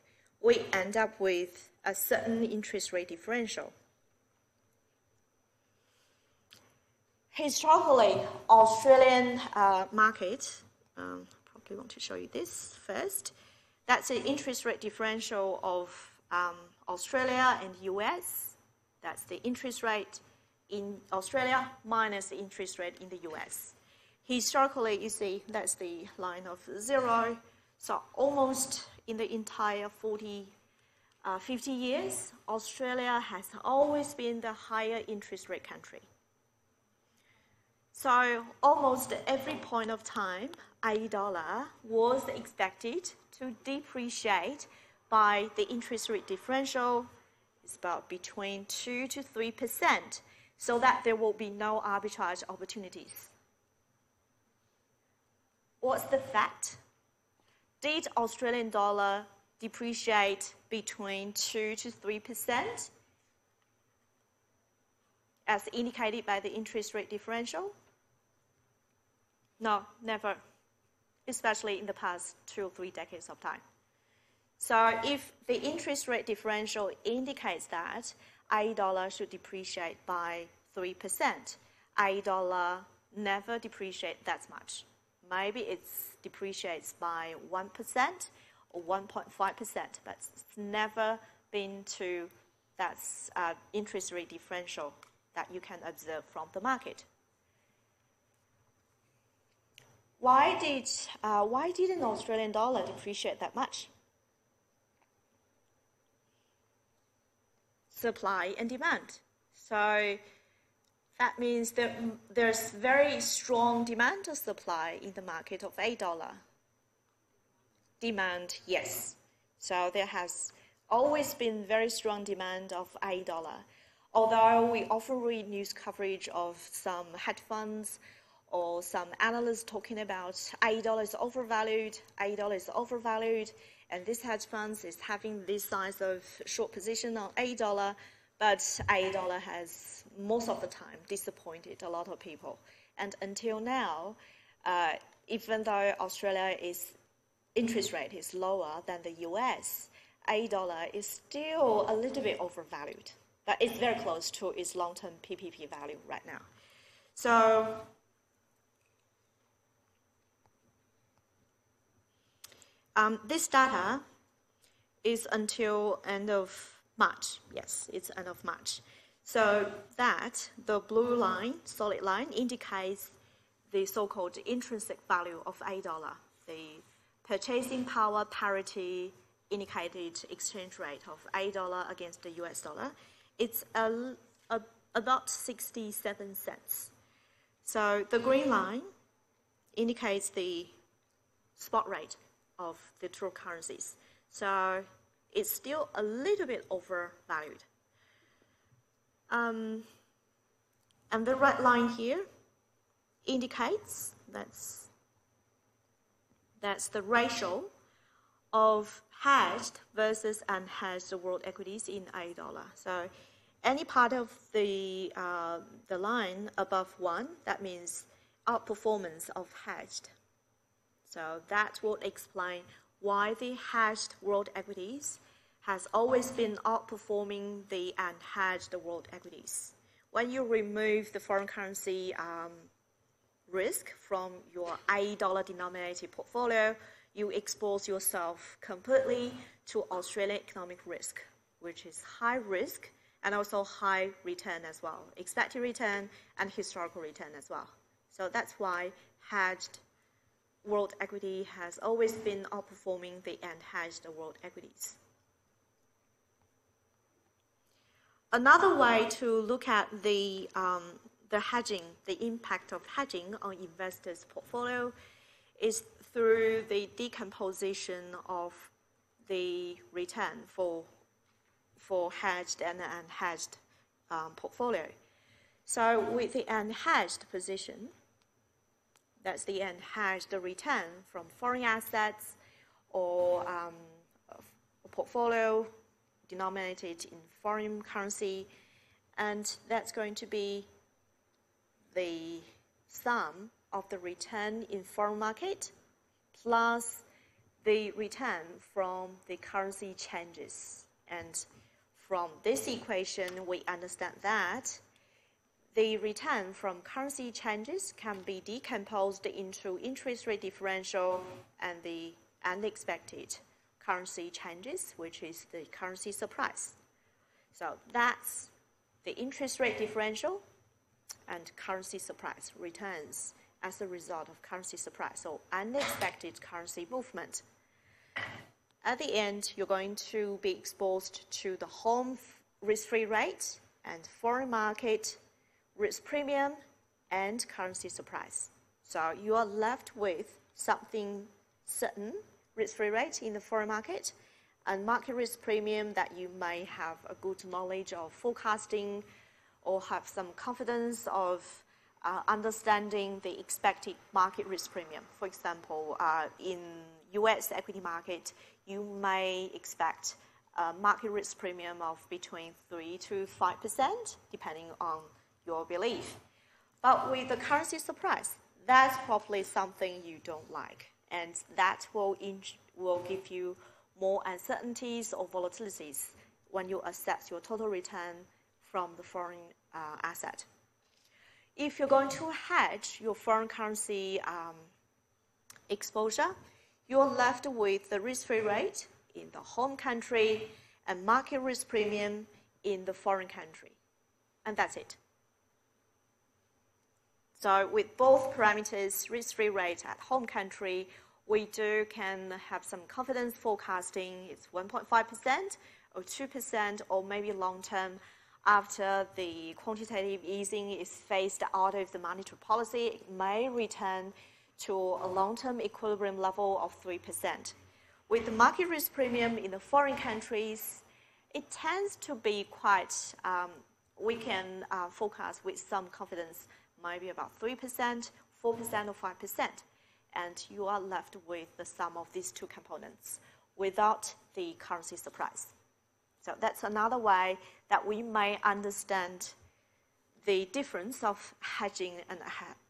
We end up with a certain interest rate differential. Historically, Australian market, probably want to show you this first. That's the interest rate differential of Australia and US. That's the interest rate in Australia minus the interest rate in the US. Historically, you see, that's the line of 0. So almost in the entire 50 years, Australia has always been the higher interest rate country. So almost every point of time, $A was expected to depreciate by the interest rate differential. It's about between 2 to 3%, so that there will be no arbitrage opportunities. What's the fact? Did Australian dollar depreciate between 2 to 3%, as indicated by the interest rate differential? No, never, especially in the past 2 or 3 decades of time. So if the interest rate differential indicates that $A should depreciate by 3%, $A never depreciate that much. Maybe it depreciates by 1% or 1.5%, but it's never been to that interest rate differential that you can observe from the market. Why didn't Australian dollar depreciate that much? Supply and demand. So that means that there's very strong demand or supply in the market of $A. Demand, yes. So there has always been very strong demand of $A. Although we often read news coverage of some hedge funds or some analysts talking about $A is overvalued, $A is overvalued, and this hedge fund is having this size of short position on $A, but $A has most of the time disappointed a lot of people. And until now, even though Australia's interest rate is lower than the US, $A is still a little bit overvalued, but it's very close to its long-term PPP value right now. So this data is until end of March. Yes, it's end of March. So that the blue line, solid line, indicates the so-called intrinsic value of $A, the purchasing power parity indicated exchange rate of $A against the US dollar. It's about 67 cents. So the green line indicates the spot rate of the two currencies. So it's still a little bit overvalued. And the red line here indicates that's the ratio of hedged versus unhedged world equities in $A. So any part of the line above 1, that means outperformance of hedged. So that would explain why the hedged world equities has always been outperforming the unhedged world equities. When you remove the foreign currency risk from your $A denominated portfolio, you expose yourself completely to Australian economic risk, which is high risk and also high return as well, expected return and historical return as well. So that's why hedged world equity has always been outperforming the unhedged world equities. Another way to look at the hedging, the impact of hedging on investors' portfolio is through the decomposition of the return for hedged and unhedged portfolio. So with the unhedged position, that's the unhedged return from foreign assets or a portfolio denominated in foreign currency, and that's going to be the sum of the return in foreign market plus the return from the currency changes. And from this equation, we understand that the return from currency changes can be decomposed into interest rate differential and the unexpected currency changes, which is the currency surprise. So that's the interest rate differential and currency surprise returns as a result of currency surprise, so unexpected currency movement. At the end, you're going to be exposed to the home risk-free rate and foreign market risk premium and currency surprise. So you are left with something certain risk-free rate in the foreign market and market risk premium that you may have a good knowledge of forecasting or have some confidence of understanding the expected market risk premium. For example, in US equity market, you may expect a market risk premium of between 3 to 5%, depending on your belief. But with the currency surprise, that's probably something you don't like, and that will give you more uncertainties or volatilities when you assess your total return from the foreign asset. If you're going to hedge your foreign currency exposure, you're left with the risk-free rate in the home country and market risk premium in the foreign country. And that's it. So with both parameters, risk-free rate at home country, we can have some confidence forecasting. It's 1.5% or 2% or maybe long-term after the quantitative easing is phased out of the monetary policy. It may return to a long-term equilibrium level of 3%. With the market risk premium in the foreign countries, it tends to be quite, we can forecast with some confidence, maybe about 3%, 4% or 5%. And you are left with the sum of these two components without the currency surprise. So that's another way that we may understand the difference of hedging and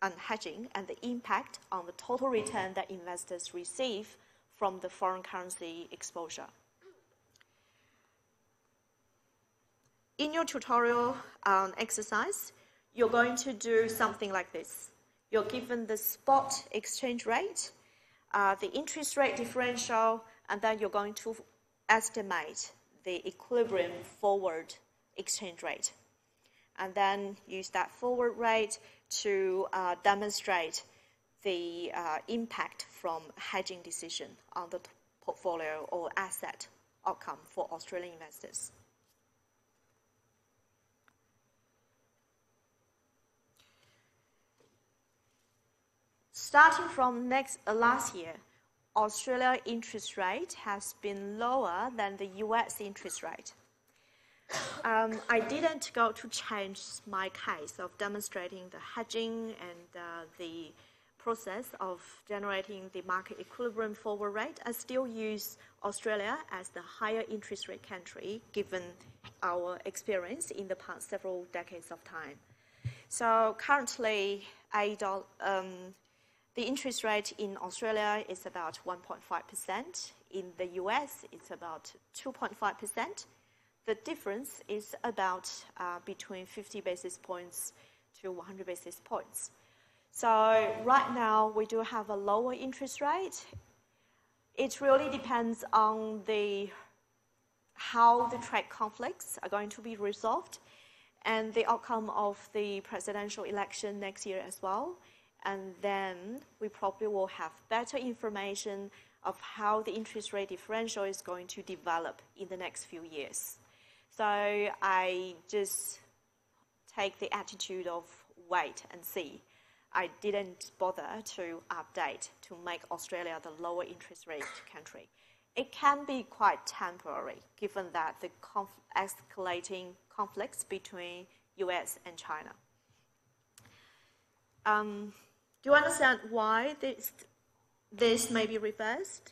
unhedging and the impact on the total return that investors receive from the foreign currency exposure. In your tutorial exercise, you're going to do something like this. You're given the spot exchange rate, the interest rate differential, and then you're going to estimate the equilibrium forward exchange rate. And then use that forward rate to demonstrate the impact from hedging decision on the portfolio or asset outcome for Australian investors. Starting from last year, Australia interest rate has been lower than the US interest rate. I didn't go to change my case of demonstrating the hedging and the process of generating the market equilibrium forward rate. I still use Australia as the higher interest rate country given our experience in the past several decades of time. So currently, the interest rate in Australia is about 1.5%. In the US, it's about 2.5%. The difference is about between 50 basis points to 100 basis points. So right now, we do have a lower interest rate. It really depends on how the trade conflicts are going to be resolved and the outcome of the presidential election next year as well. And then we probably will have better information of how the interest rate differential is going to develop in the next few years. So I just take the attitude of wait and see. I didn't bother to update to make Australia the lower interest rate country. It can be quite temporary, given that the escalating conflicts between US and China. Do you understand why this may be reversed?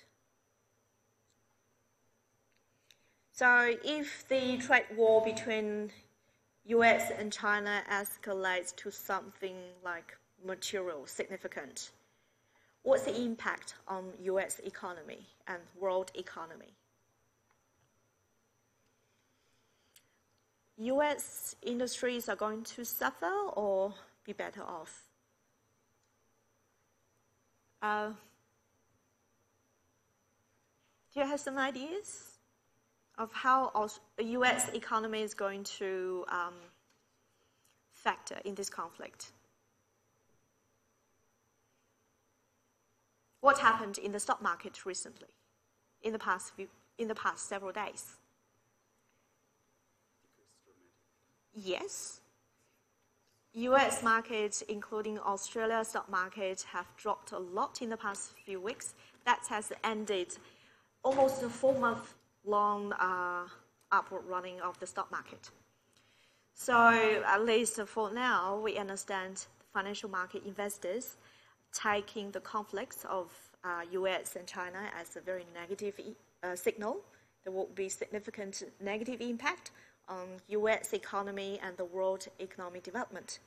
So if the trade war between US and China escalates to something like material significant, what's the impact on US economy and world economy? US industries are going to suffer or be better off? Do you have some ideas of how the US economy is going to factor in this conflict? What happened in the stock market recently, in the past several days? Yes. US market, including Australia stock market, have dropped a lot in the past few weeks. That has ended almost a 4-month-long upward running of the stock market. So at least for now, we understand financial market investors taking the conflicts of US and China as a very negative signal. There will be significant negative impact on US economy and the world economic development.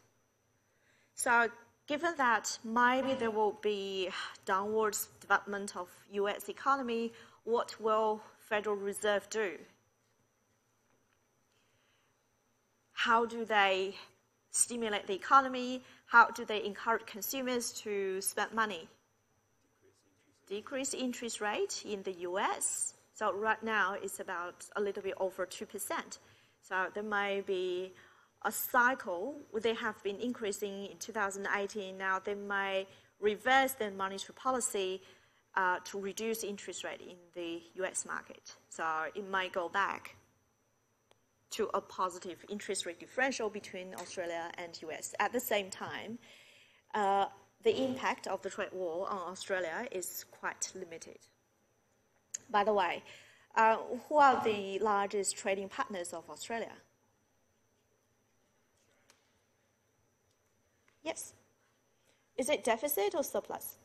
So given that maybe there will be downwards development of US economy, what will Federal Reserve do? How do they stimulate the economy? How do they encourage consumers to spend money? Decrease interest rate in the US. So right now it's about a little bit over 2%. So there may be a cycle. They have been increasing in 2018. Now they may reverse their monetary policy to reduce interest rate in the US market. So it might go back to a positive interest rate differential between Australia and US. At the same time, the impact of the trade war on Australia is quite limited. By the way, who are the largest trading partners of Australia? Yes. Is it deficit or surplus?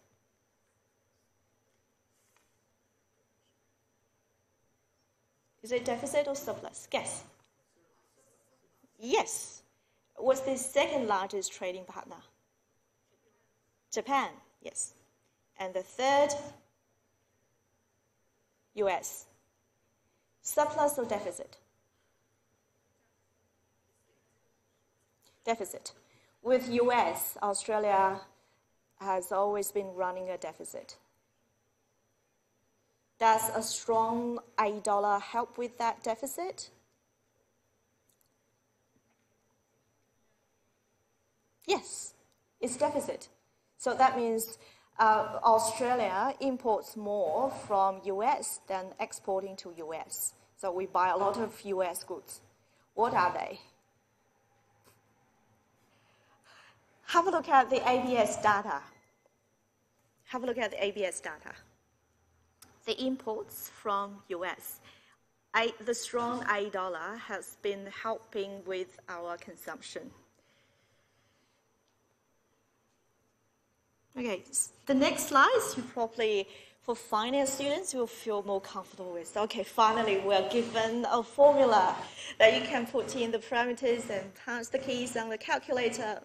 Is it deficit or surplus? Guess. Yes. What's the second largest trading partner? Japan, yes. And the third? US. Surplus or deficit? Deficit. With US, Australia has always been running a deficit. Does a strong $8 help with that deficit? Yes, it's deficit. So that means Australia imports more from US than exporting to US. So we buy a lot of US goods. What are they? Have a look at the ABS data. Have a look at the ABS data. The imports from US. The strong $8 has been helping with our consumption. Okay, the next slides, you probably, for finance students, will feel more comfortable with. Okay, finally, we're given a formula that you can put in the parameters and punch the keys on the calculator.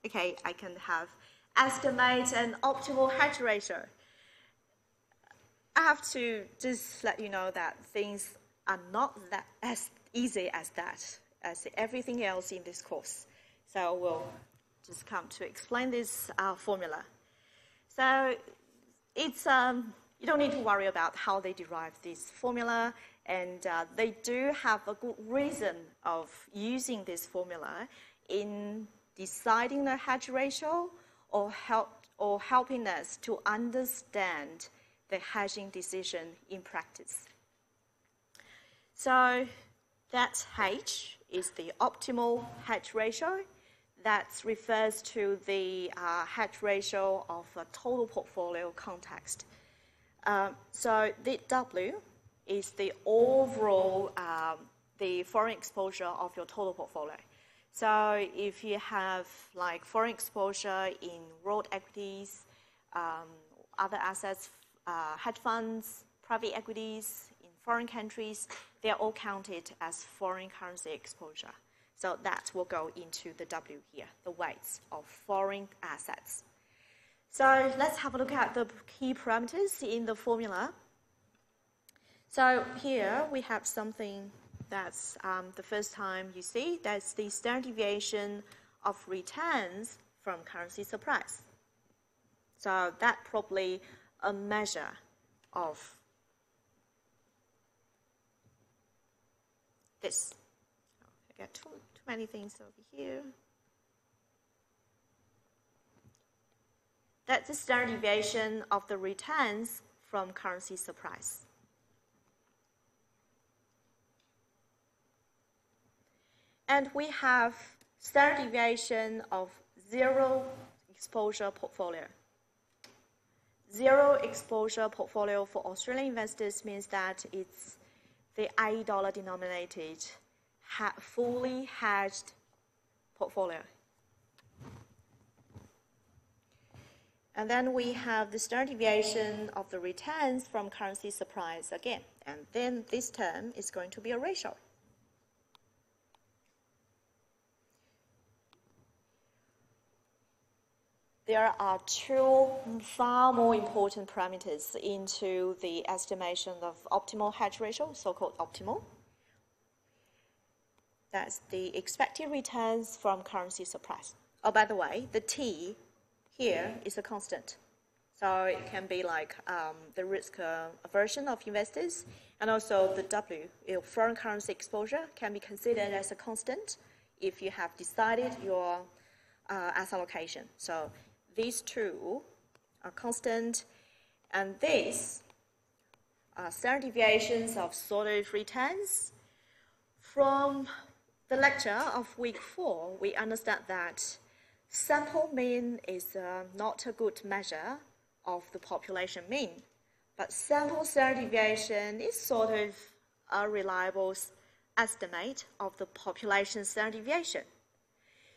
Okay, I can have estimate an optimal hedge ratio. I have to just let you know that things are not that as easy as that, as everything else in this course. So we'll just come to explain this formula. So it's you don't need to worry about how they derive this formula, and they do have a good reason of using this formula in deciding the hedge ratio or helping us to understand the hedging decision in practice. So That H is the optimal hedge ratio. That refers to the hedge ratio of a total portfolio context. So the W is the overall the foreign exposure of your total portfolio. So if you have like foreign exposure in world equities, other assets, hedge funds, private equities in foreign countries, they're all counted as foreign currency exposure. So that will go into the W here, the weights of foreign assets. So let's have a look at the key parameters in the formula. So here we have something that's the first time you see, that's the standard deviation of returns from currency surprise. So that's probably a measure of this. I got too many things over here. That's the standard deviation of the returns from currency surprise. And we have standard deviation of zero exposure portfolio. Zero exposure portfolio for Australian investors means that it's the $8 denominated, fully hedged portfolio. And then we have the standard deviation of the returns from currency surprise again. And then this term is going to be a ratio. There are two far more important parameters into the estimation of optimal hedge ratio, so-called optimal. That's the expected returns from currency surprise. Oh, by the way, the T here is a constant. So it can be like the risk aversion of investors, and also the W, foreign currency exposure, can be considered as a constant if you have decided your asset allocation. So these two are constant, and these are standard deviations of sorted returns. From the lecture of week 4, we understand that sample mean is not a good measure of the population mean, but sample standard deviation is sort of a reliable estimate of the population standard deviation.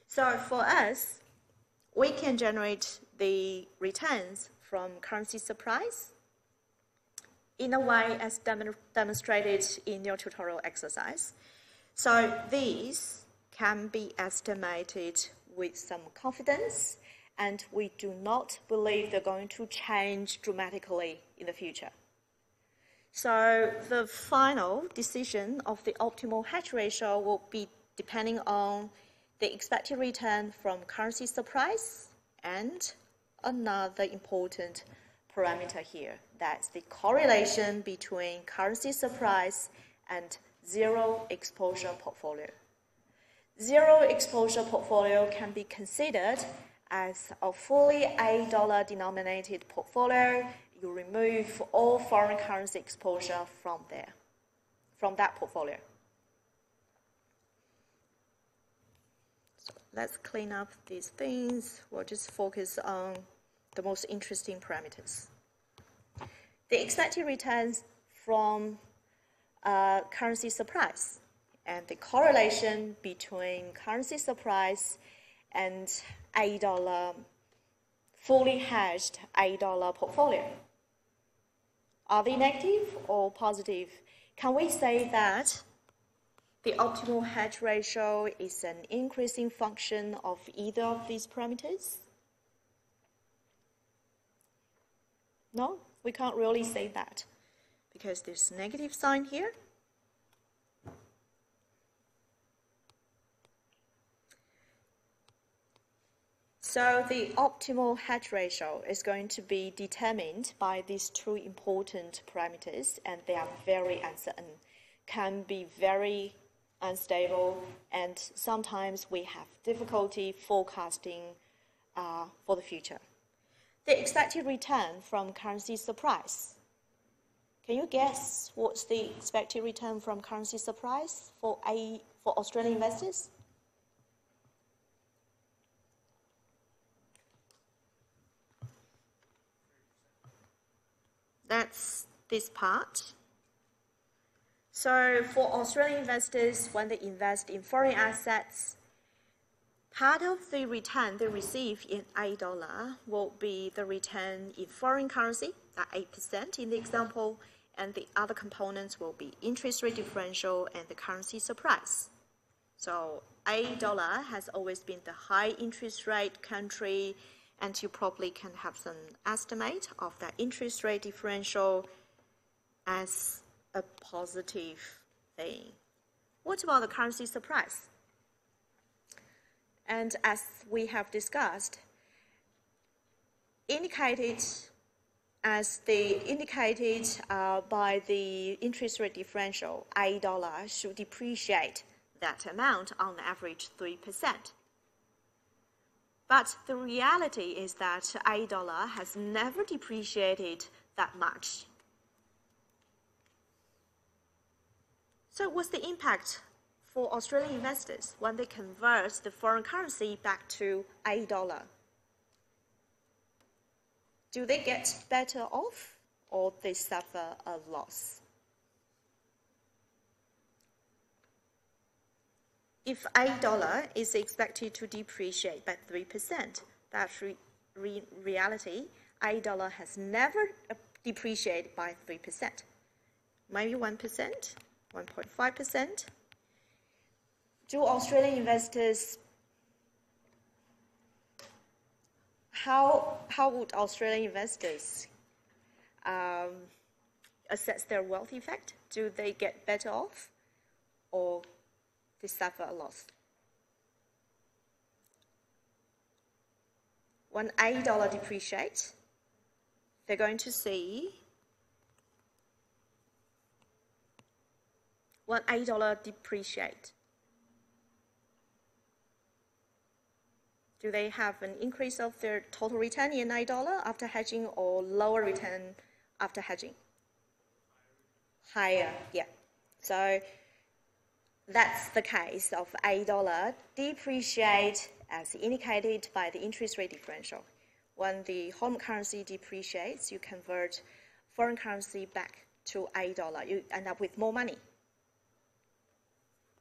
So for us, we can generate the returns from currency surprise in a way as demonstrated in your tutorial exercise. So these can be estimated with some confidence, and we do not believe they're going to change dramatically in the future. So the final decision of the optimal hedge ratio will be depending on the expected return from currency surprise and another important parameter here. That's the correlation between currency surprise and zero exposure portfolio. Zero exposure portfolio can be considered as a fully $8 denominated portfolio. You remove all foreign currency exposure from that portfolio. So let's clean up these things. We'll just focus on the most interesting parameters. The expected returns from currency surprise and the correlation between currency surprise and $8 fully hedged $8 portfolio. Are they negative or positive? Can we say that the optimal hedge ratio is an increasing function of either of these parameters? No, we can't really say that because there's a negative sign here. So the optimal hedge ratio is going to be determined by these two important parameters, and they are very uncertain, can be very unstable, and sometimes we have difficulty forecasting for the future. The expected return from currency surprise. Can you guess what's the expected return from currency surprise for Australian investors? That's this part. So for Australian investors, when they invest in foreign assets, part of the return they receive in $8 will be the return in foreign currency, at 8% in the example, and the other components will be interest rate differential and the currency surprise. So $8 has always been the high interest rate country, and you probably can have some estimate of that interest rate differential as a positive thing. What about the currency surprise? And as we have discussed, indicated by the interest rate differential, $8 should depreciate that amount on average 3%. But the reality is that $8 has never depreciated that much. So what's the impact for Australian investors when they convert the foreign currency back to $8? Do they get better off or they suffer a loss? If $8 is expected to depreciate by 3%, that's reality. $8 has never depreciated by 3%. Maybe 1%, 1.5%. Do Australian investors, how would Australian investors assess their wealth effect? Do they get better off or they suffer a loss? When $8 depreciates, they're going to see when $8 depreciates, do they have an increase of their total return in $8 after hedging or lower return after hedging? Higher, yeah. So that's the case of $8 depreciate as indicated by the interest rate differential. When the home currency depreciates, you convert foreign currency back to $8. You end up with more money.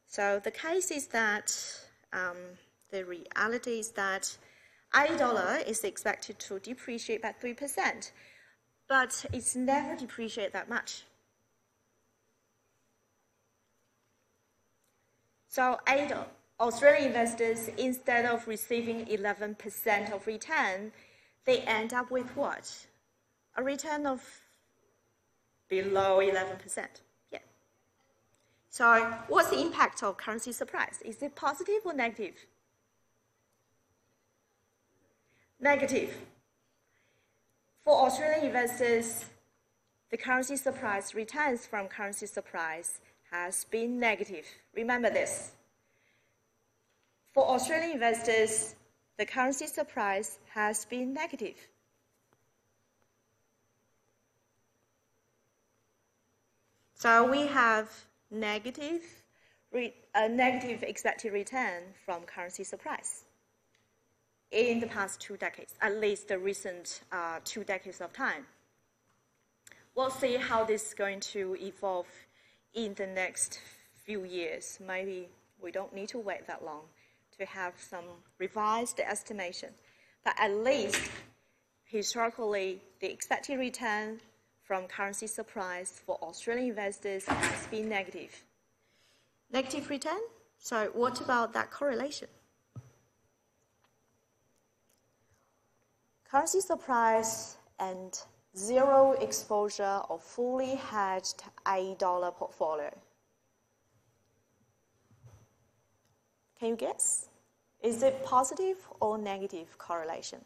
So the case is that the reality is that $8 is expected to depreciate by 3%, but it's never depreciated that much. So Australian investors, instead of receiving 11% of return, they end up with what? A return of below 11%. Yeah. So what's the impact of currency surprise? Is it positive or negative? Negative. For Australian investors, the currency surprise returns from currency surprise has been negative. Remember this. For Australian investors, the currency surprise has been negative. So we have a negative expected return from currency surprise in the past 2 decades, at least the recent 2 decades of time. We'll see how this is going to evolve in the next few years. Maybe we don't need to wait that long to have some revised estimation. But at least, historically, the expected return from currency surprise for Australian investors has been negative. Negative return? So what about that correlation? Currency surprise and zero exposure or fully hedged $8 portfolio. Can you guess? Is it positive or negative correlation?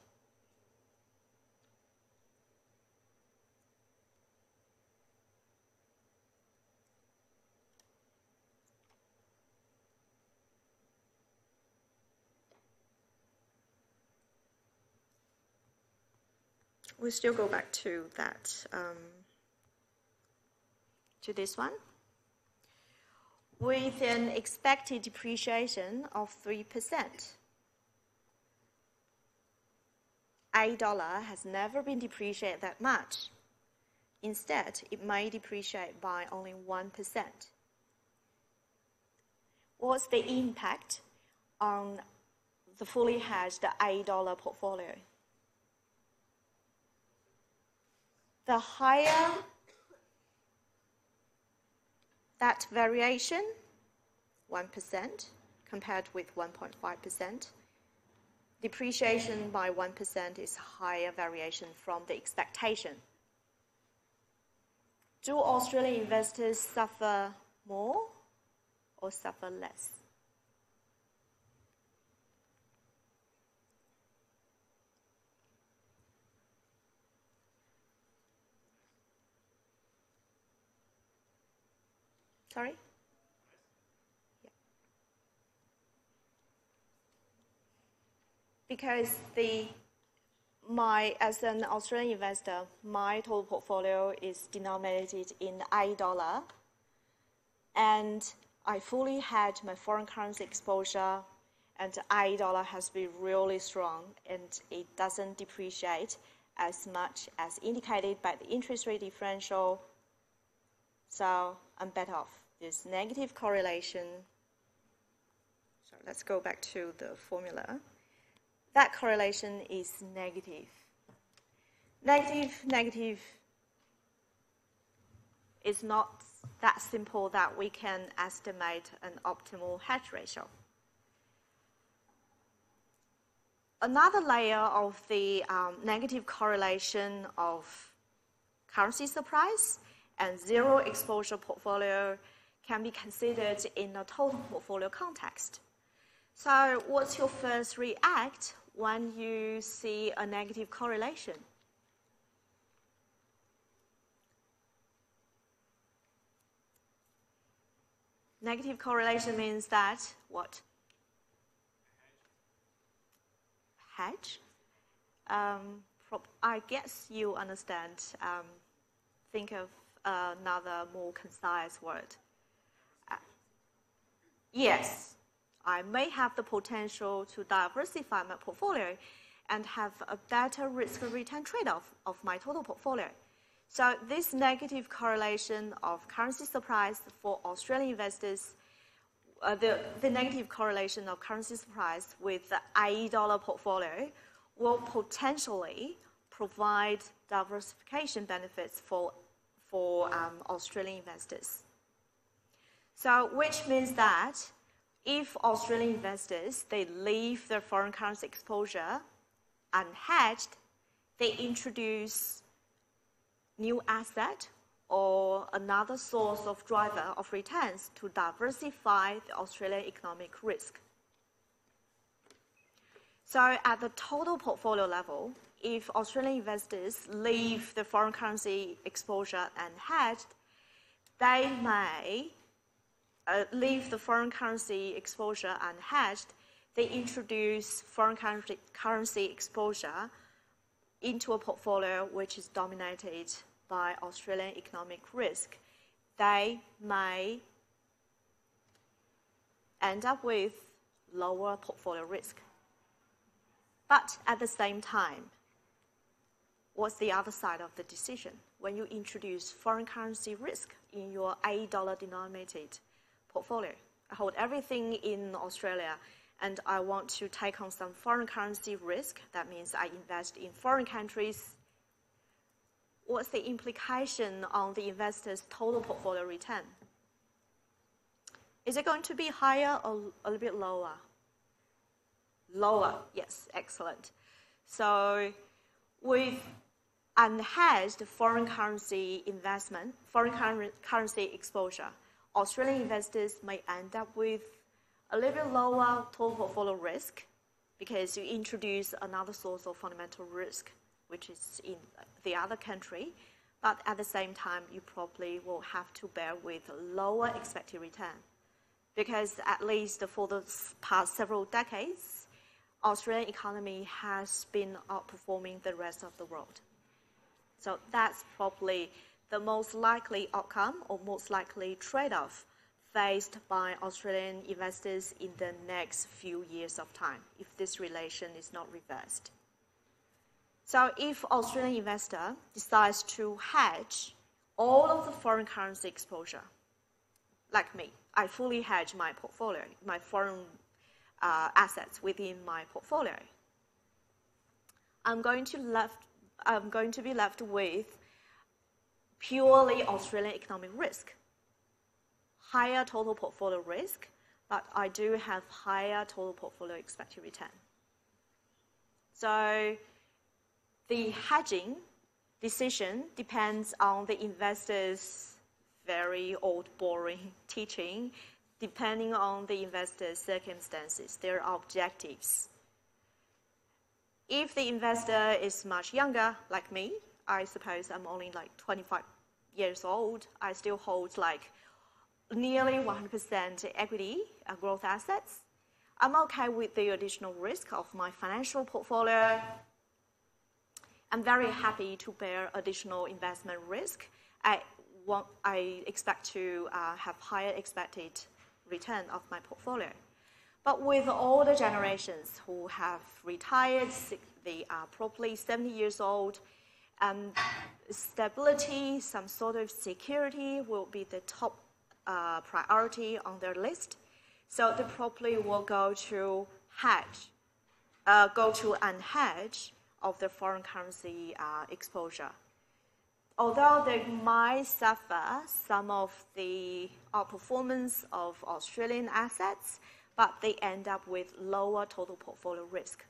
We still go back to that to this one. With an expected depreciation of 3%. $8 has never been depreciated that much. Instead, it may depreciate by only 1%. What's the impact on the fully hedged $8 portfolio? The higher that variation, 1% compared with 1.5%, depreciation by 1% is higher variation from the expectation. Do Australian investors suffer more or suffer less? Sorry? Yeah. Because as an Australian investor, my total portfolio is denominated in $8, and I fully hedge my foreign currency exposure, and $8 has been really strong, and it doesn't depreciate as much as indicated by the interest rate differential. So I'm better off. This negative correlation. So let's go back to the formula. That correlation is negative. Negative is not that simple that we can estimate an optimal hedge ratio. Another layer of the negative correlation of currency surprise and zero exposure portfolio can be considered in a total portfolio context. So what's your first react when you see a negative correlation? Negative correlation means that what? Hedge? I guess you understand. Think of another more concise word. Yes, I may have the potential to diversify my portfolio and have a better risk-return trade-off of my total portfolio. So this negative correlation of currency surprise for Australian investors, the negative correlation of currency surprise with the $8 portfolio will potentially provide diversification benefits for Australian investors. So which means that if Australian investors, they leave their foreign currency exposure unhedged, they introduce new asset or another source of driver of returns to diversify the Australian economic risk. So at the total portfolio level, if Australian investors leave the foreign currency exposure unhedged, they may leave the foreign currency exposure unhedged. They introduce foreign currency exposure into a portfolio which is dominated by Australian economic risk. They may end up with lower portfolio risk. But at the same time, what's the other side of the decision? When you introduce foreign currency risk in your $8 denominated portfolio, I hold everything in Australia and I want to take on some foreign currency risk. That means I invest in foreign countries. What's the implication on the investor's total portfolio return? Is it going to be higher or a little bit lower? Lower, yes, excellent. So with unhedged foreign currency investment, foreign currency exposure, Australian investors may end up with a little bit lower total portfolio risk because you introduce another source of fundamental risk, which is in the other country. But at the same time, you probably will have to bear with a lower expected return because at least for the past several decades, Australian economy has been outperforming the rest of the world. So that's probably the most likely outcome or most likely trade-off faced by Australian investors in the next few years of time if this relation is not reversed. So if Australian investor decides to hedge all of the foreign currency exposure, like me, I fully hedge my portfolio, my foreign assets within my portfolio, I'm going to be left with purely Australian economic risk. Higher total portfolio risk, but I do have higher total portfolio expected return. So the hedging decision depends on the investor's very old, boring teaching, depending on the investor's circumstances, their objectives. If the investor is much younger, like me, I suppose I'm only like 25 years old, I still hold like nearly 100% equity growth assets. I'm okay with the additional risk of my financial portfolio. I'm very happy to bear additional investment risk. I expect to have higher expected return of my portfolio. But with all the generations who have retired, they are probably 70 years old, stability, some sort of security will be the top priority on their list. So they probably will go to unhedge of the foreign currency exposure. Although they might suffer some of the outperformance of Australian assets, but they end up with lower total portfolio risk.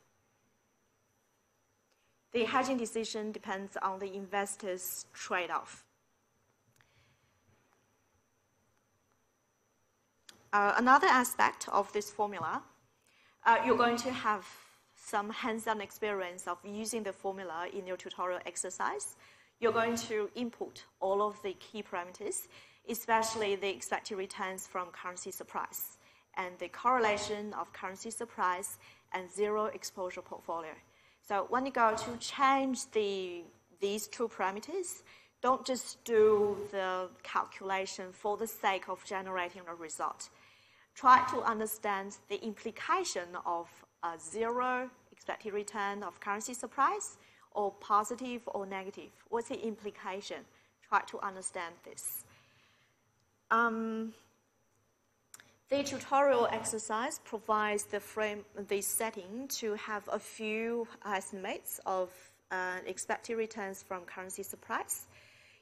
The hedging decision depends on the investor's trade-off. Another aspect of this formula, you're going to have some hands-on experience of using the formula in your tutorial exercise. You're going to input all of the key parameters, especially the expected returns from currency surprise and the correlation of currency surprise and zero exposure portfolio. So when you go to change these two parameters, don't just do the calculation for the sake of generating a result. Try to understand the implication of a zero expected return of currency surprise, or positive or negative. What's the implication? Try to understand this. The tutorial exercise provides the setting to have a few estimates of expected returns from currency surprise.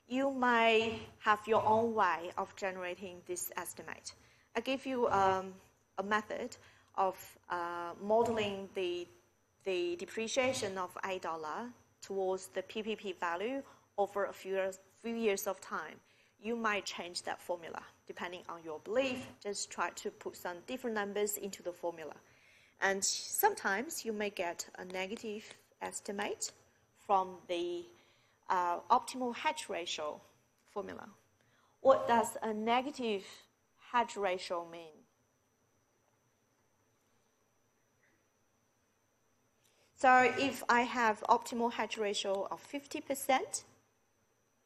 You may have your own way of generating this estimate. I give you a method of modeling the depreciation of $8 towards the PPP value over a few years of time. You might change that formula depending on your belief. Just try to put some different numbers into the formula. And sometimes you may get a negative estimate from the optimal hedge ratio formula. What does a negative hedge ratio mean? So if I have optimal hedge ratio of 50%,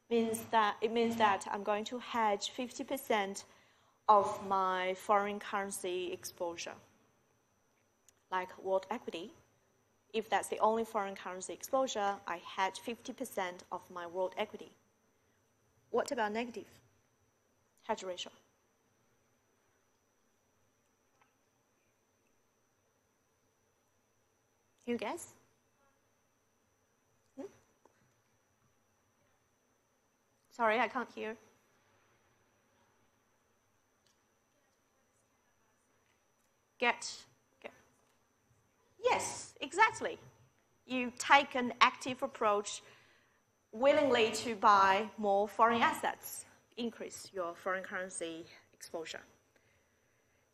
it means that I'm going to hedge 50% of my foreign currency exposure, like world equity. If that's the only foreign currency exposure, I hedge 50% of my world equity. What about negative hedge ratio? You guess? Sorry, I can't hear. Yes, exactly. You take an active approach willingly to buy more foreign assets, increase your foreign currency exposure.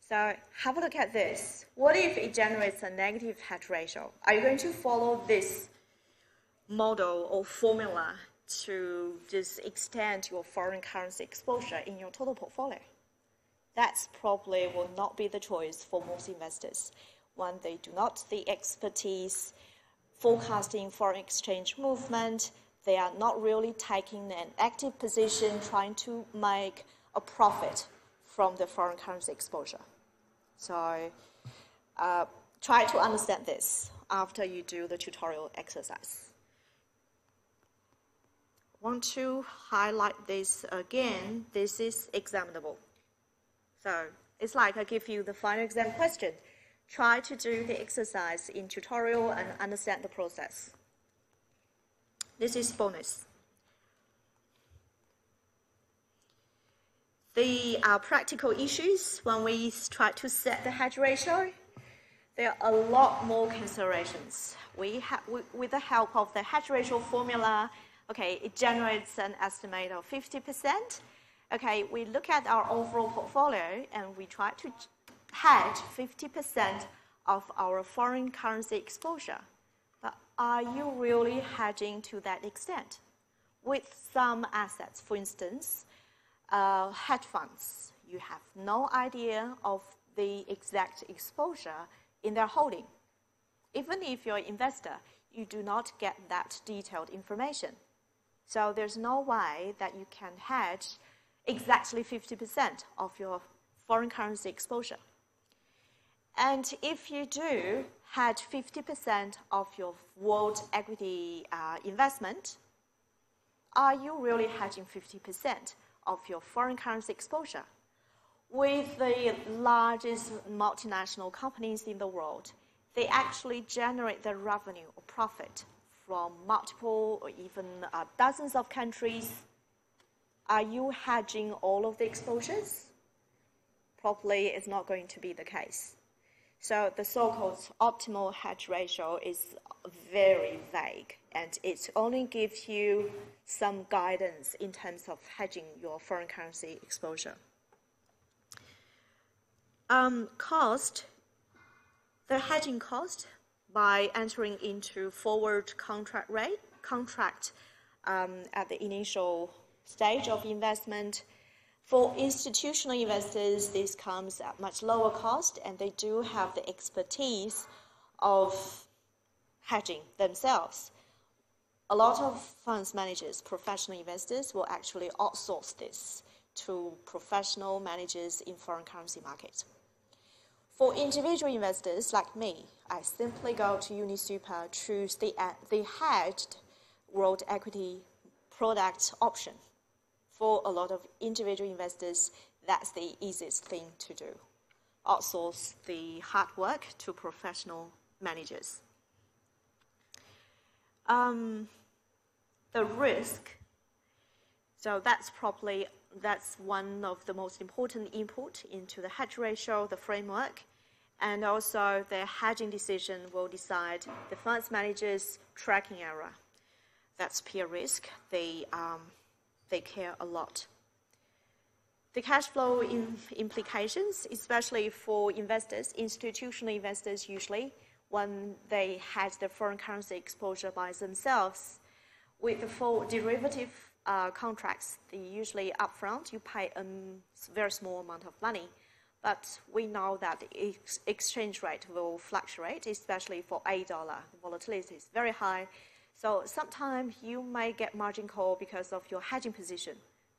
So have a look at this. What if it generates a negative hedge ratio? Are you going to follow this model or formula to just extend your foreign currency exposure in your total portfolio? That's probably will not be the choice for most investors. One, they do not have the expertise forecasting foreign exchange movement. They are not really taking an active position trying to make a profit from the foreign currency exposure. So try to understand this after you do the tutorial exercise. Want to highlight this again. This is examinable. So it's like I give you the final exam question. Try to do the exercise in tutorial and understand the process. This is bonus. The practical issues when we try to set the hedge ratio, there are a lot more considerations. With the help of the hedge ratio formula, okay, it generates an estimate of 50%. Okay, we look at our overall portfolio and we try to hedge 50% of our foreign currency exposure. But are you really hedging to that extent? With some assets, for instance, hedge funds, you have no idea of the exact exposure in their holding. Even if you're an investor, you do not get that detailed information. So there's no way that you can hedge exactly 50% of your foreign currency exposure. And if you do hedge 50% of your world equity investment, are you really hedging 50% of your foreign currency exposure? With the largest multinational companies in the world, they actually generate their revenue or profit from multiple or even dozens of countries. Are you hedging all of the exposures? Probably it's not going to be the case. So the so-called optimal hedge ratio is very vague, and it only gives you some guidance in terms of hedging your foreign currency exposure. Cost, the hedging cost by entering into forward contract at the initial stage of investment. For institutional investors, this comes at much lower cost, and they do have the expertise of hedging themselves. A lot of funds managers, professional investors, will actually outsource this to professional managers in foreign currency markets. For individual investors like me, I simply go to UniSuper, choose the hedged world equity product option. For a lot of individual investors, that's the easiest thing to do. Outsource the hard work to professional managers. The risk, so that's one of the most important input into the hedge ratio, the framework, and also the hedging decision will decide the funds manager's tracking error. That's peer risk. They care a lot. The cash flow implications, especially for investors, institutional investors usually, when they hedge their foreign currency exposure by themselves, with the full derivative contracts, usually upfront, you pay a very small amount of money. But we know that the exchange rate will fluctuate, especially for $8. The volatility is very high. So sometimes you may get margin call because of your hedging position.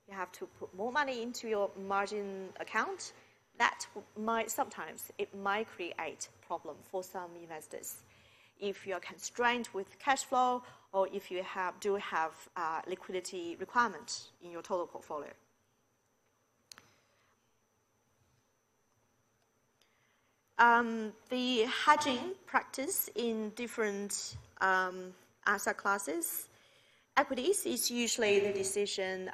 You have to put more money into your margin account. That sometimes it might create problem for some investors. If you are constrained with cash flow, or if you do have liquidity requirements in your total portfolio. The hedging practice in different asset classes. Equities is usually the decision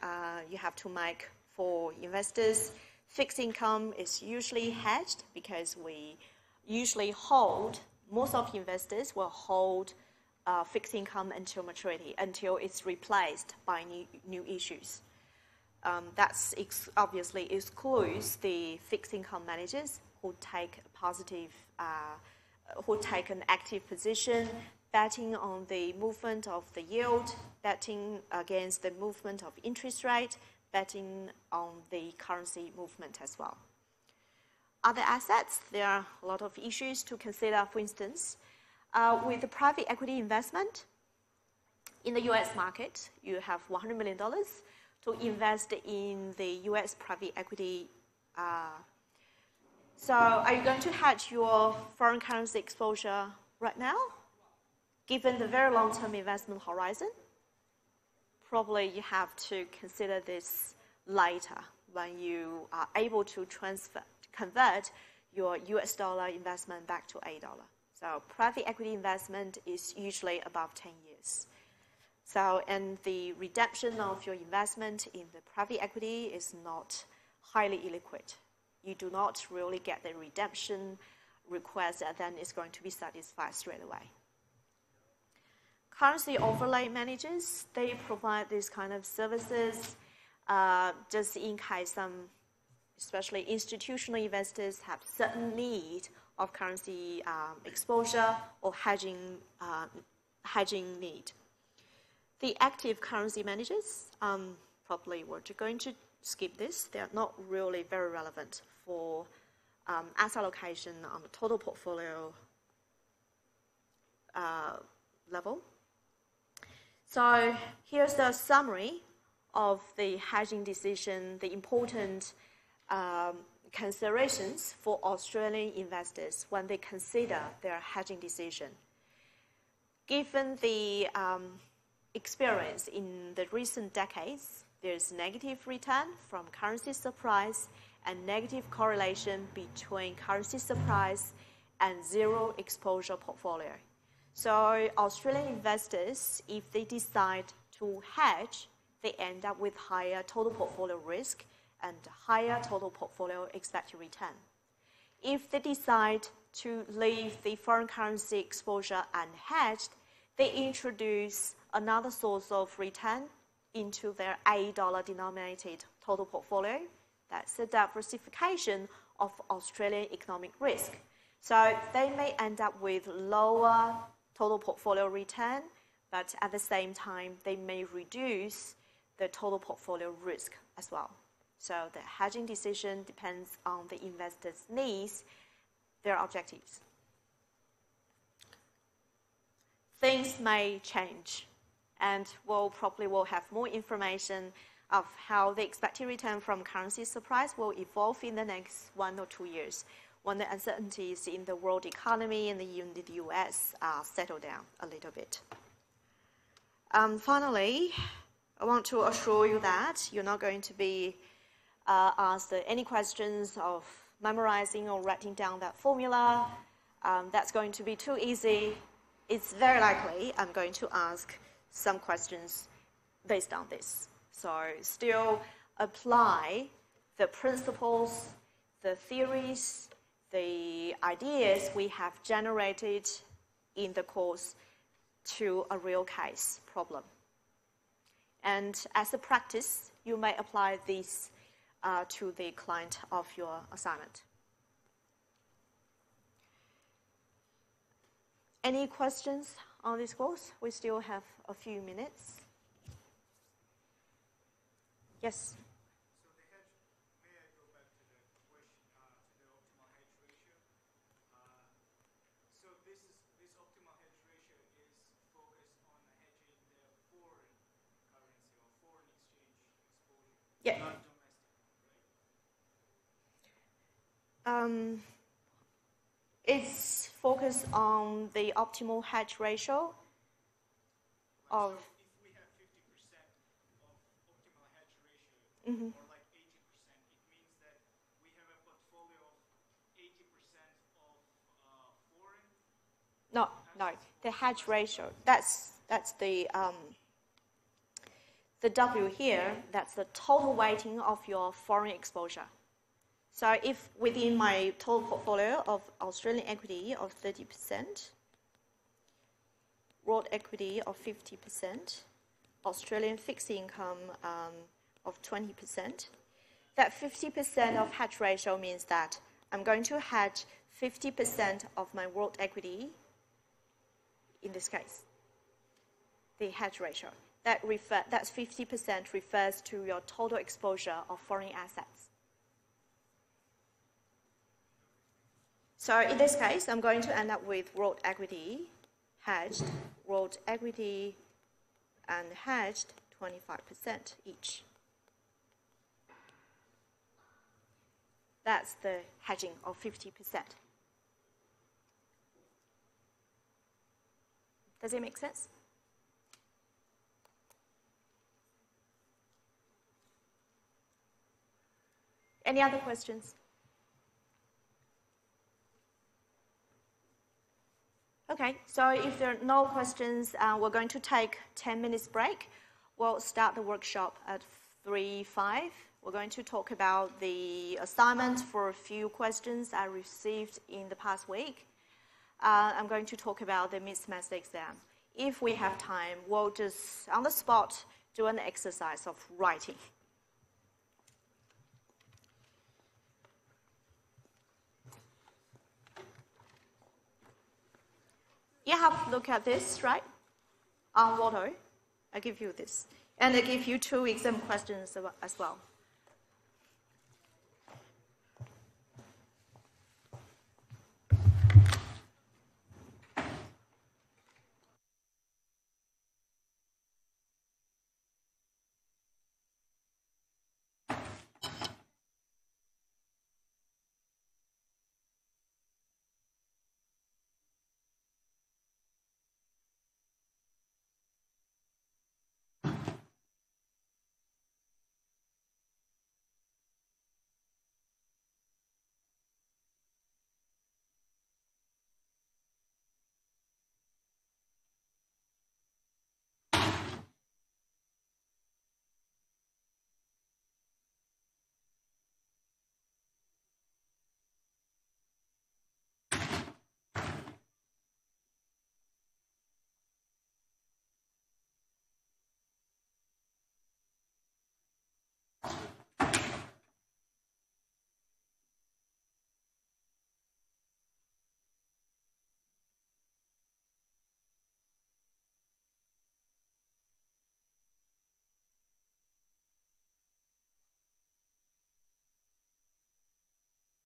you have to make for investors. Fixed income is usually hedged because we usually most of investors will hold fixed income until maturity, until it's replaced by new issues. That's obviously excludes the fixed income managers who take an active position, betting on the movement of the yield, betting against the movement of interest rate, betting on the currency movement as well. Other assets, there are a lot of issues to consider. For instance, with the private equity investment, In the US market, you have $100 million to invest in the US private equity. So are you going to hedge your foreign currency exposure right now? Given the very long-term investment horizon, probably you have to consider this later when you are able to convert your US dollar investment back to $8. So private equity investment is usually above 10 years. So, and the redemption of your investment in the private equity is not highly illiquid. You do not really get the redemption request that then is going to be satisfied straight away. Currency overlay managers, they provide these kind of services just in case some, especially institutional investors, have certain need of currency exposure or hedging need. The active currency managers, probably we're going to skip this. They are not really very relevant for asset allocation on the total portfolio level. So here's the summary of the hedging decision, the important considerations for Australian investors when they consider their hedging decision. Given the experience in the recent decades, there's negative return from currency surprise and negative correlation between currency surprise and zero exposure portfolio. So Australian investors, if they decide to hedge, they end up with higher total portfolio risk and higher total portfolio expected return. If they decide to leave the foreign currency exposure unhedged, they introduce another source of return into their $8 denominated total portfolio. That's a diversification of Australian economic risk. So they may end up with lower total portfolio return, but at the same time, they may reduce the total portfolio risk as well. So the hedging decision depends on the investor's needs, their objectives. Things may change, and we'll probably will have more information of how the expected return from currency surprise will evolve in the next 1 or 2 years when the uncertainties in the world economy and in the US settle down a little bit. Finally, I want to assure you that you're not going to be asked any questions of memorizing or writing down that formula. That's going to be too easy. It's very likely I'm going to ask some questions based on this. So still apply the principles, the theories, the ideas we have generated in the course to a real case problem. And as a practice, you may apply this to the client of your assignment. Any questions on this course? We still have a few minutes. Yes? So the hedge, may I go back to the question, to the optimal hedge ratio? So this optimal hedge ratio is focused on hedging the foreign currency or foreign exchange exposure, Yeah. not domestic, right? It's focused on the optimal hedge ratio of... So if we have 50% of optimal hedge ratio, or like 80%, it means that we have a portfolio of 80% of foreign? No, the hedge ratio, that's the W here, that's the total weighting of your foreign exposure. So if within my total portfolio of Australian equity of 30%, world equity of 50%, Australian fixed income of 20%, that 50% of hedge ratio means that I'm going to hedge 50% of my world equity in this case, the hedge ratio. That's 50% refers to your total exposure of foreign assets. So in this case, I'm going to end up with world equity hedged, world equity and hedged 25% each. That's the hedging of 50%. Does it make sense? Any other questions? Okay, so if there are no questions, we're going to take 10 minutes break. We'll start the workshop at 3:05. We're going to talk about the assignment for a few questions I received in the past week. I'm going to talk about the mid-semester exam. If we have time, we'll just, on the spot, do an exercise of writing. You have to look at this, right? On Watto, I give you this. And I give you 2 exam questions as well.